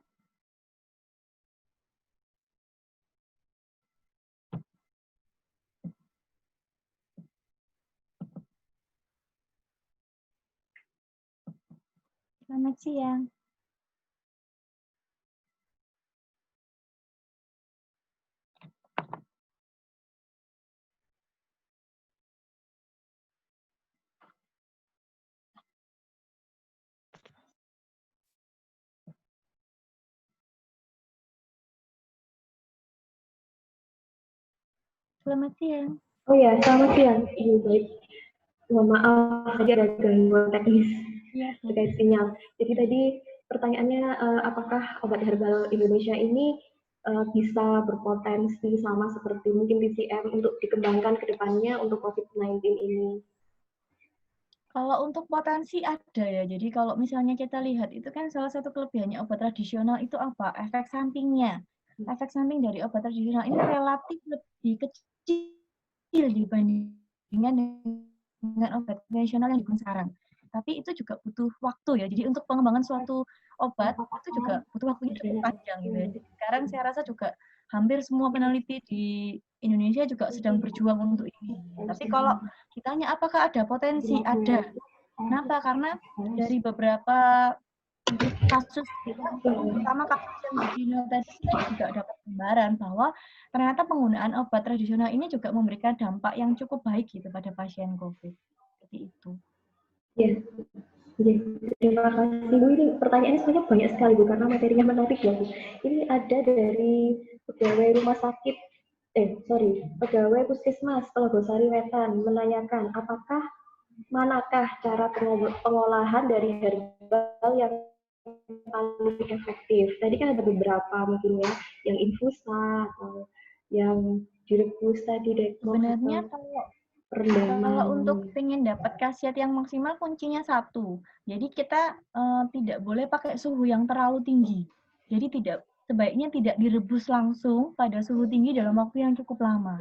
Selamat siang. Selamat siang. Oh ya, selamat siang. Iya, baik. Mohon maaf, tadi ada gangguan teknis terkait sinyal. Jadi tadi pertanyaannya, apakah obat herbal Indonesia ini bisa berpotensi sama seperti mungkin TCM untuk dikembangkan ke depannya untuk COVID-19 ini? Kalau untuk potensi ada ya. Jadi kalau misalnya kita lihat itu kan salah satu kelebihannya obat tradisional itu apa? Efek sampingnya. Efek samping dari obat tradisional ini relatif lebih kecil dibandingkan dengan obat konvensional yang digunakan sekarang. Tapi itu juga butuh waktu ya. Jadi untuk pengembangan suatu obat itu juga butuh waktunya cukup panjang gitu ya. Jadi sekarang saya rasa juga hampir semua peneliti di Indonesia juga sedang berjuang untuk ini. Tapi kalau ditanya apakah ada potensi? Ada. Kenapa? Karena dari beberapa kasus, terutama kasus yang di Cina tadi, kita juga dapat gambaran bahwa ternyata penggunaan obat tradisional ini juga memberikan dampak yang cukup baik gitu pada pasien COVID. Seperti itu. Ya, terima kasih Bu. Ini pertanyaannya sebenarnya banyak sekali Bu, karena materinya menarik ya Bu. Ini ada dari pegawai rumah sakit, pegawai puskesmas Telogosari Wetan menanyakan manakah cara pengolahan dari herbal yang paling efektif. Tadi kan ada beberapa mungkin ya, yang infusa atau yang direbus tadi sebenarnya kalau untuk ingin dapat khasiat yang maksimal kuncinya satu. Jadi kita tidak boleh pakai suhu yang terlalu tinggi. Jadi sebaiknya tidak direbus langsung pada suhu tinggi dalam waktu yang cukup lama.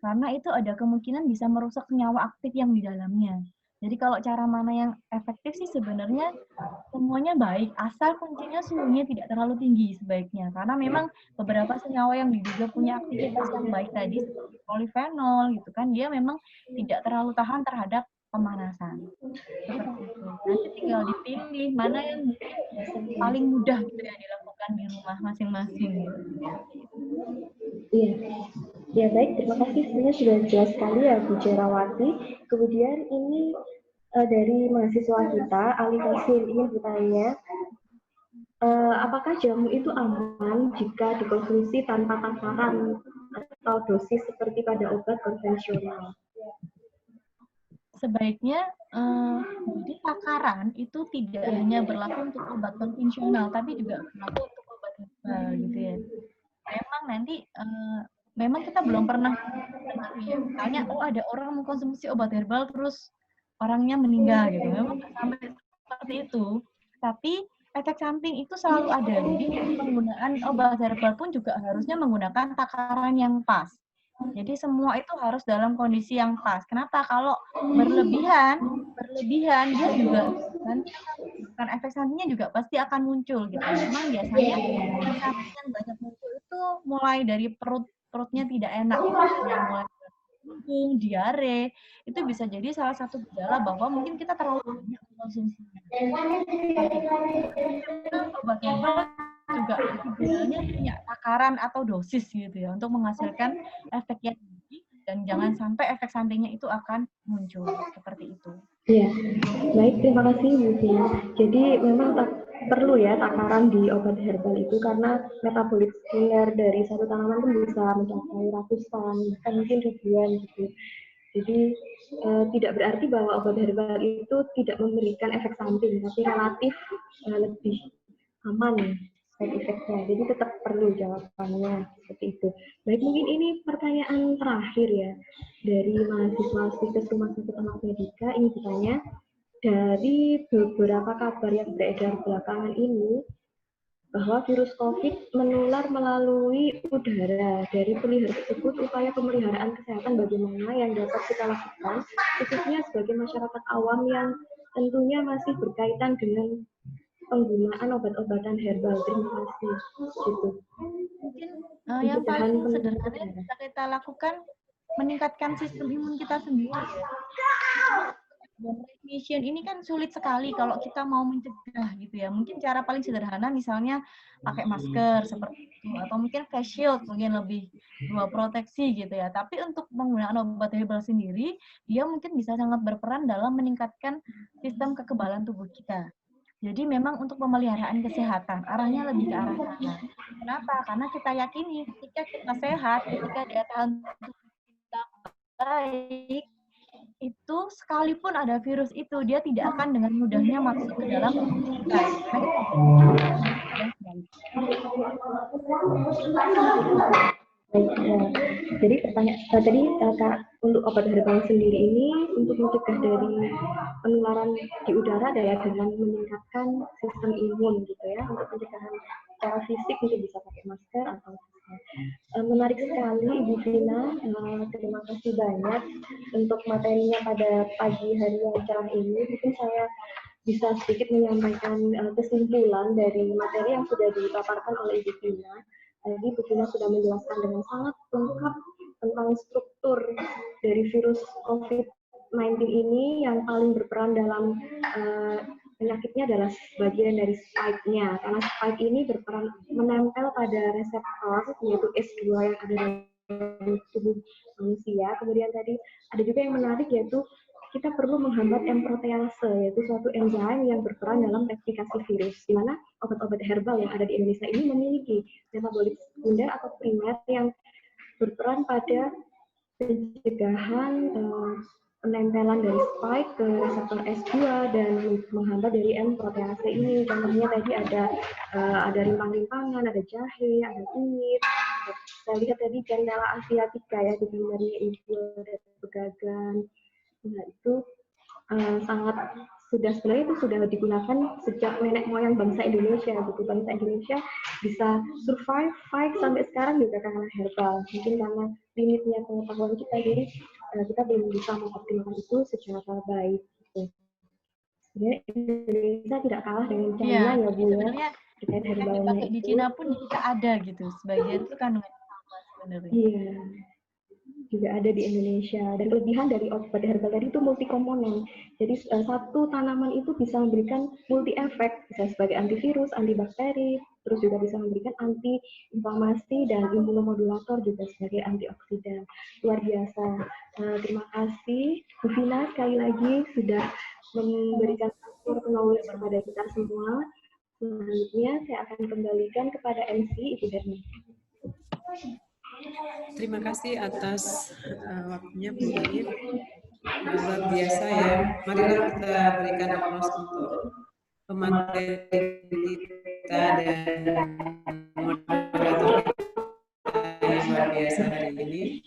Karena itu ada kemungkinan bisa merusak senyawa aktif yang di dalamnya. Jadi kalau cara mana yang efektif sih sebenarnya semuanya baik, asal kuncinya suhunya tidak terlalu tinggi sebaiknya. Karena memang beberapa senyawa yang diduga punya aktivitas yang baik tadi, seperti polifenol gitu kan, dia memang tidak terlalu tahan terhadap pemanasan. Seperti itu. Nanti tinggal dipilih mana yang mungkin paling mudah gitu ya dilakukan di rumah masing-masing gitu. Iya. Ya baik, terima kasih. Sebenarnya sudah jelas sekali ya Bu Jerawati. Kemudian ini dari mahasiswa kita, Ali Kasir, ingin bertanya, apakah jamu itu aman jika dikonsumsi tanpa takaran atau dosis seperti pada obat konvensional? Sebaiknya jadi takaran itu tidak hanya berlaku untuk obat konvensional, tapi juga berlaku untuk obat herbal gitu ya. Memang nanti memang kita belum pernah dengar ya, misalnya ada orang mengkonsumsi obat herbal terus orangnya meninggal gitu. Memang nggak sampai seperti itu, tapi efek samping itu selalu ada. Jadi penggunaan obat herbal pun juga harusnya menggunakan takaran yang pas. Jadi semua itu harus dalam kondisi yang pas. Kenapa? Kalau berlebihan dia juga nanti akan efek sampingnya juga pasti akan muncul gitu. Memang biasanya efek samping yang banyak muncul itu mulai dari perutnya tidak enak, yang mulai pusing, diare, itu bisa jadi salah satu gejala bahwa mungkin kita terlalu banyak mengkonsumsinya. Obat herbal juga idealnya punya takaran atau dosis gitu ya untuk menghasilkan efek yang tinggi dan jangan sampai efek sampingnya itu akan muncul seperti itu. Iya, baik, terima kasih Bu Vina. Jadi memang perlu ya takaran di obat herbal itu karena metabolit sekunder dari satu tanaman itu bisa mencapai ratusan, bahkan mungkin ribuan gitu. Jadi tidak berarti bahwa obat herbal itu tidak memberikan efek samping, tapi relatif lebih aman efeknya. Jadi tetap perlu jawabannya seperti itu. Baik, mungkin ini pertanyaan terakhir ya dari mahasiswa Stikes Rumah Sakit Anak Medika. Ini bertanya, dari beberapa kabar yang beredar belakangan ini bahwa virus COVID menular melalui udara. Dari pelihara tersebut, upaya pemeliharaan kesehatan bagaimana yang dapat kita lakukan, khususnya sebagai masyarakat awam yang tentunya masih berkaitan dengan penggunaan obat-obatan herbal. Terima kasih. Gitu. Mungkin yang paling sederhana yang bisa kita lakukan meningkatkan sistem imun kita sendiri ya. Transmission ini kan sulit sekali kalau kita mau mencegah gitu ya. Mungkin cara paling sederhana misalnya pakai masker seperti itu atau mungkin face shield mungkin lebih dua proteksi gitu ya. Tapi untuk penggunaan obat herbal sendiri dia mungkin bisa sangat berperan dalam meningkatkan sistem kekebalan tubuh kita. Jadi memang untuk pemeliharaan kesehatan, arahnya lebih ke arah sana. Kenapa? Karena kita yakini ketika kita sehat, ketika daya tahan tubuh kita baik, itu sekalipun ada virus itu, dia tidak akan dengan mudahnya masuk ke dalam tubuh kita. Jadi tadi untuk obat herbal sendiri ini untuk mencegah dari penularan di udara ya dengan meningkatkan sistem imun gitu ya, untuk pencegahan secara fisik mungkin bisa pakai masker atau menarik sekali Ibu Vina, terima kasih banyak untuk materinya pada pagi hari yang cerah ini. Mungkin saya bisa sedikit menyampaikan kesimpulan dari materi yang sudah dipaparkan oleh Ibu Vina. Tadi Bu Vina sudah menjelaskan dengan sangat lengkap tentang struktur dari virus COVID-19 ini yang paling berperan dalam penyakitnya adalah bagian dari spike-nya. Karena spike ini berperan menempel pada reseptor yaitu S2 yang ada dalam tubuh manusia. Kemudian tadi ada juga yang menarik yaitu kita perlu menghambat M protease, yaitu suatu enzim yang berperan dalam replikasi virus, di mana obat-obat herbal yang ada di Indonesia ini memiliki metabolit sekunder atau primer yang berperan pada pencegahan penempelan dari spike ke reseptor S2 dan menghambat dari M protease ini. Contohnya tadi ada rimpang-rimpangan, ada jahe, ada kunyit. Saya lihat tadi Candela asiatica ya, di Maria Ibu, ada pegagan. Nah, itu sebenarnya itu sudah digunakan sejak nenek moyang bangsa Indonesia. Bangsa Indonesia bisa survive sampai sekarang juga karena herbal. Mungkin karena limitnya pengetahuan kita, jadi kita belum bisa mengoptimalkan itu secara baik. Sebenarnya Indonesia tidak kalah dengan China Iya, ya Bu ya. sebenarnya Terkait yang herbalnya dipakai di itu. Cina pun juga ada gitu. Sebagian itu kandungan sama sebenarnya. Iya, juga ada di Indonesia. Dan kelebihan dari obat herbal tadi itu multi komponen. Jadi satu tanaman itu bisa memberikan multi efek, bisa sebagai antivirus, antibakteri, terus juga bisa memberikan anti inflamasi dan imunomodulator juga sebagai antioksidan. Luar biasa. Terima kasih Bu Vina sekali lagi sudah memberikan knowledge kepada kita semua. Selanjutnya saya akan kembalikan kepada MC Ibu Darmi. Terima kasih atas waktunya Bu Wahid. Luar biasa ya. Marilah kita berikan aplaus untuk pemateri kita dan moderator kita yang luar biasa hari ini.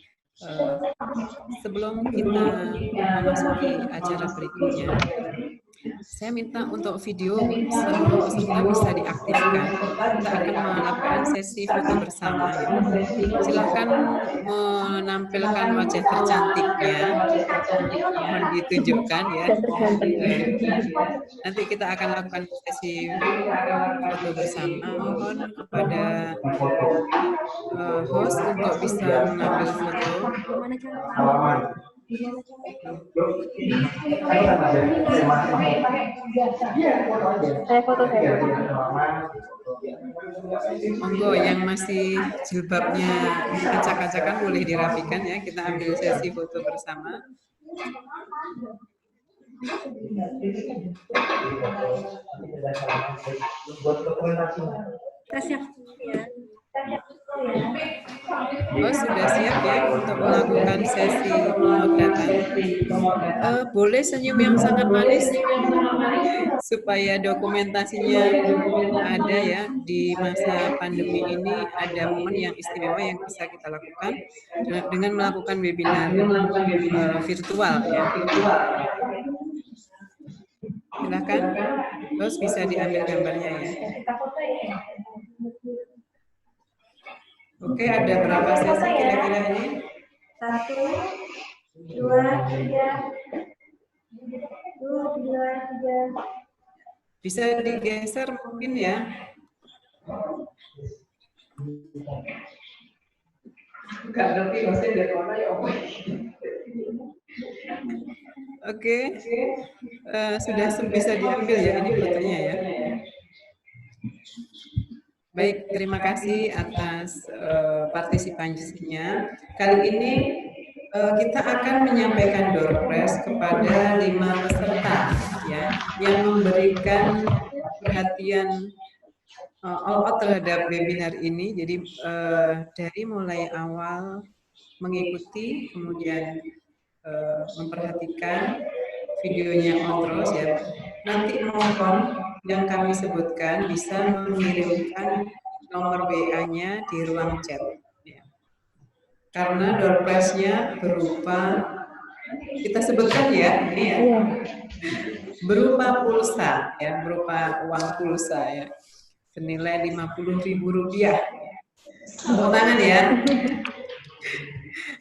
Sebelum kita memasuki acara berikutnya, saya minta untuk video seluruh peserta bisa diaktifkan. Kita akan melakukan sesi foto bersama. Ya. Silakan menampilkan wajah tercantiknya, mohon ditunjukkan ya. Nanti kita akan lakukan sesi foto bersama. Mohon kepada host untuk bisa mengambil foto. Monggo yang masih jilbabnya acak-acakan boleh dirapikan ya. Kita ambil sesi foto bersama. Kita siap ya. Oh, sudah siap ya untuk melakukan sesi pemotretan. Boleh senyum yang sangat manis supaya dokumentasinya ada ya di masa pandemi ini. Ada momen yang istimewa yang bisa kita lakukan dengan melakukan webinar virtual ya. Silakan, terus bisa diambil gambarnya ya. Oke, ada berapa sesi kira-kira ini? 1, 2, 3. 2, 3. Bisa digeser mungkin ya. Oke, sudah bisa diambil ya ini fotonya ya. Baik, terima kasih atas partisipasinya. Kali ini kita akan menyampaikan door prize kepada 5 peserta ya yang memberikan perhatian all out terhadap webinar ini. Jadi dari mulai awal mengikuti, kemudian memperhatikan videonya on terus ya. Nanti mohon yang kami sebutkan bisa mengirimkan nomor WA-nya di ruang chat. Ya. Karena door prize-nya berupa, kita sebutkan ya, ini ya, berupa pulsa, ya, berupa uang pulsa ya, senilai Rp50.000. Tepuk tangan ya.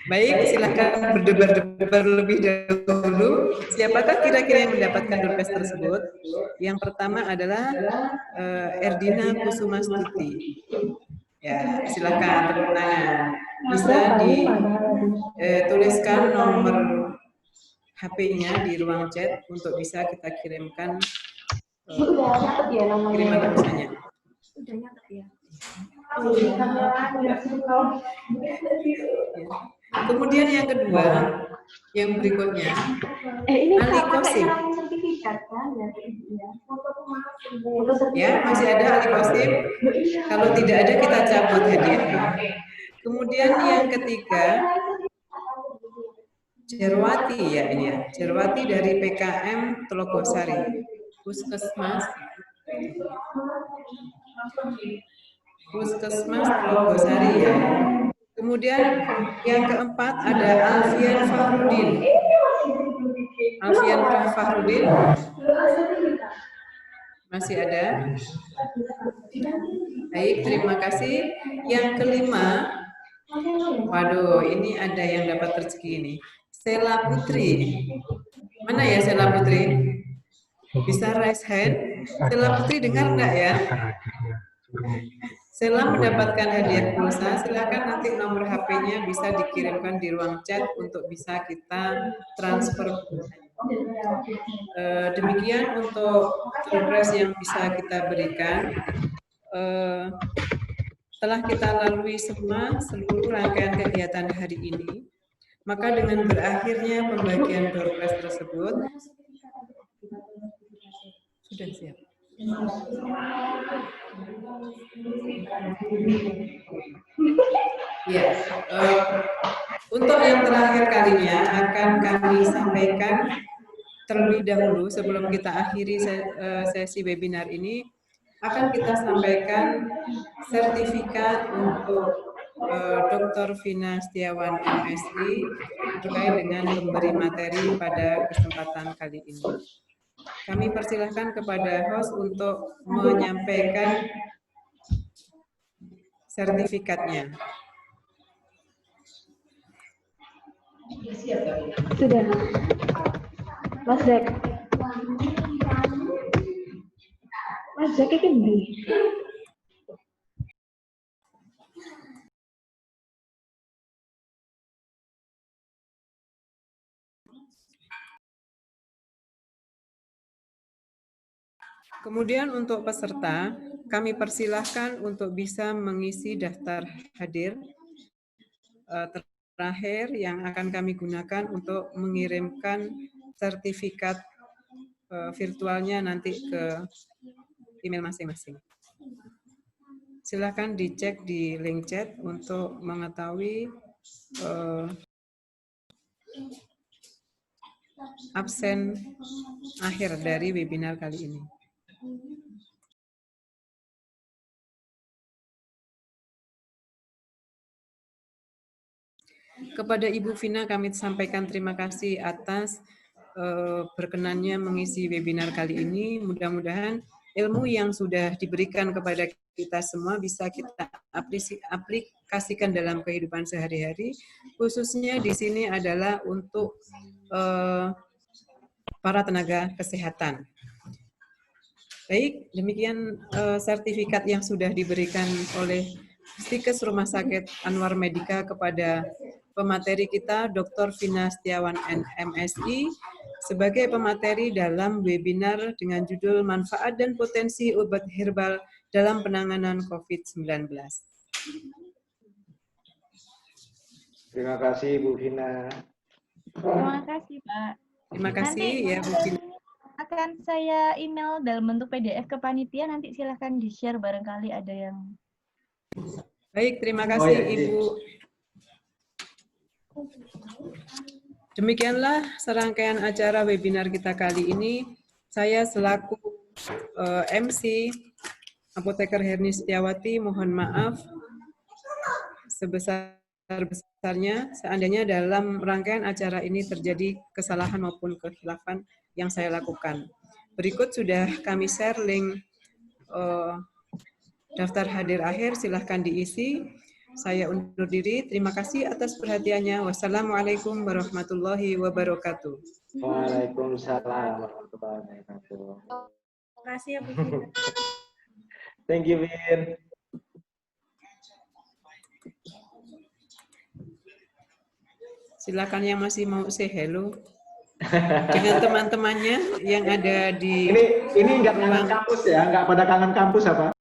Baik, silahkan berdebar-debar lebih dahulu. Siapakah kira-kira yang mendapatkan door prize tersebut? Yang pertama adalah Erdina Kusumastuti. Ya, silahkan tepuk tangan. Bisa dituliskan nomor HP-nya di ruang chat untuk bisa kita kirimkan kiriman pulsanya. Sudah nyatet ya. Kemudian yang kedua, yang berikutnya, Ali Kosim. Ya, masih ada Ali Kosim. Kalau tidak ada kita cabut hadiahnya. Kemudian yang ketiga, Jerwati ya ini ya, Jerwati dari PKM Telogosari, Puskesmas Telogosari ya. Kemudian yang keempat ada Alfian Fahrudin. Alfian Fahrudin masih ada. Baik, terima kasih. Yang kelima, waduh, ini ada yang dapat rezeki ini. Sela Putri. Mana ya Sela Putri? Bisa raise hand? Sela Putri dengar enggak ya? Sela mendapatkan hadiah pulsa, silakan nanti nomor HP-nya bisa dikirimkan di ruang chat untuk bisa kita transfer. Demikian untuk progres yang bisa kita berikan. Setelah kita lalui semua seluruh rangkaian kegiatan hari ini, maka dengan berakhirnya pembagian door prize tersebut, sudah siap. Ya, untuk yang terakhir kalinya akan kami sampaikan terlebih dahulu sebelum kita akhiri sesi webinar ini, akan kita sampaikan sertifikat untuk Dr. Vina Setiawan MSI terkait dengan pemberi materi pada kesempatan kali ini. Kami persilahkan kepada host untuk menyampaikan sertifikatnya. Sudah. Mas Jack. Mas Jack iki ndi? Kemudian untuk peserta, kami persilahkan untuk bisa mengisi daftar hadir terakhir yang akan kami gunakan untuk mengirimkan sertifikat virtualnya nanti ke email masing-masing. Silakan dicek di link chat untuk mengetahui absen akhir dari webinar kali ini. Kepada Ibu Vina kami sampaikan terima kasih atas berkenannya mengisi webinar kali ini. Mudah-mudahan ilmu yang sudah diberikan kepada kita semua bisa kita aplikasikan dalam kehidupan sehari-hari. Khususnya di sini adalah untuk para tenaga kesehatan. Baik, demikian sertifikat yang sudah diberikan oleh Stikes Rumah Sakit Anwar Medika kepada pemateri kita, Dr. Vina Setiawan MSI, sebagai pemateri dalam webinar dengan judul Manfaat dan Potensi Obat Herbal dalam Penanganan COVID-19. Terima kasih Bu Vina. Terima kasih Pak. Terima kasih ya Bu Vina. Akan saya email dalam bentuk PDF ke panitia, nanti silahkan di-share barangkali ada yang... Baik, terima kasih Ibu. Demikianlah serangkaian acara webinar kita kali ini. Saya selaku MC Apoteker Herni Setiawati mohon maaf sebesar-besarnya seandainya dalam rangkaian acara ini terjadi kesalahan maupun kekhilafan yang saya lakukan. Berikut sudah kami share link daftar hadir akhir, silahkan diisi. Saya undur diri. Terima kasih atas perhatiannya. Wassalamualaikum warahmatullahi wabarakatuh. Waalaikumsalam warahmatullahi wabarakatuh. Terima kasih ya Bu Vina. Thank you, Vin. Silakan yang masih mau say hello dengan teman-temannya yang ada di Ini nggak kangen kampus ya, nggak pada kangen kampus apa?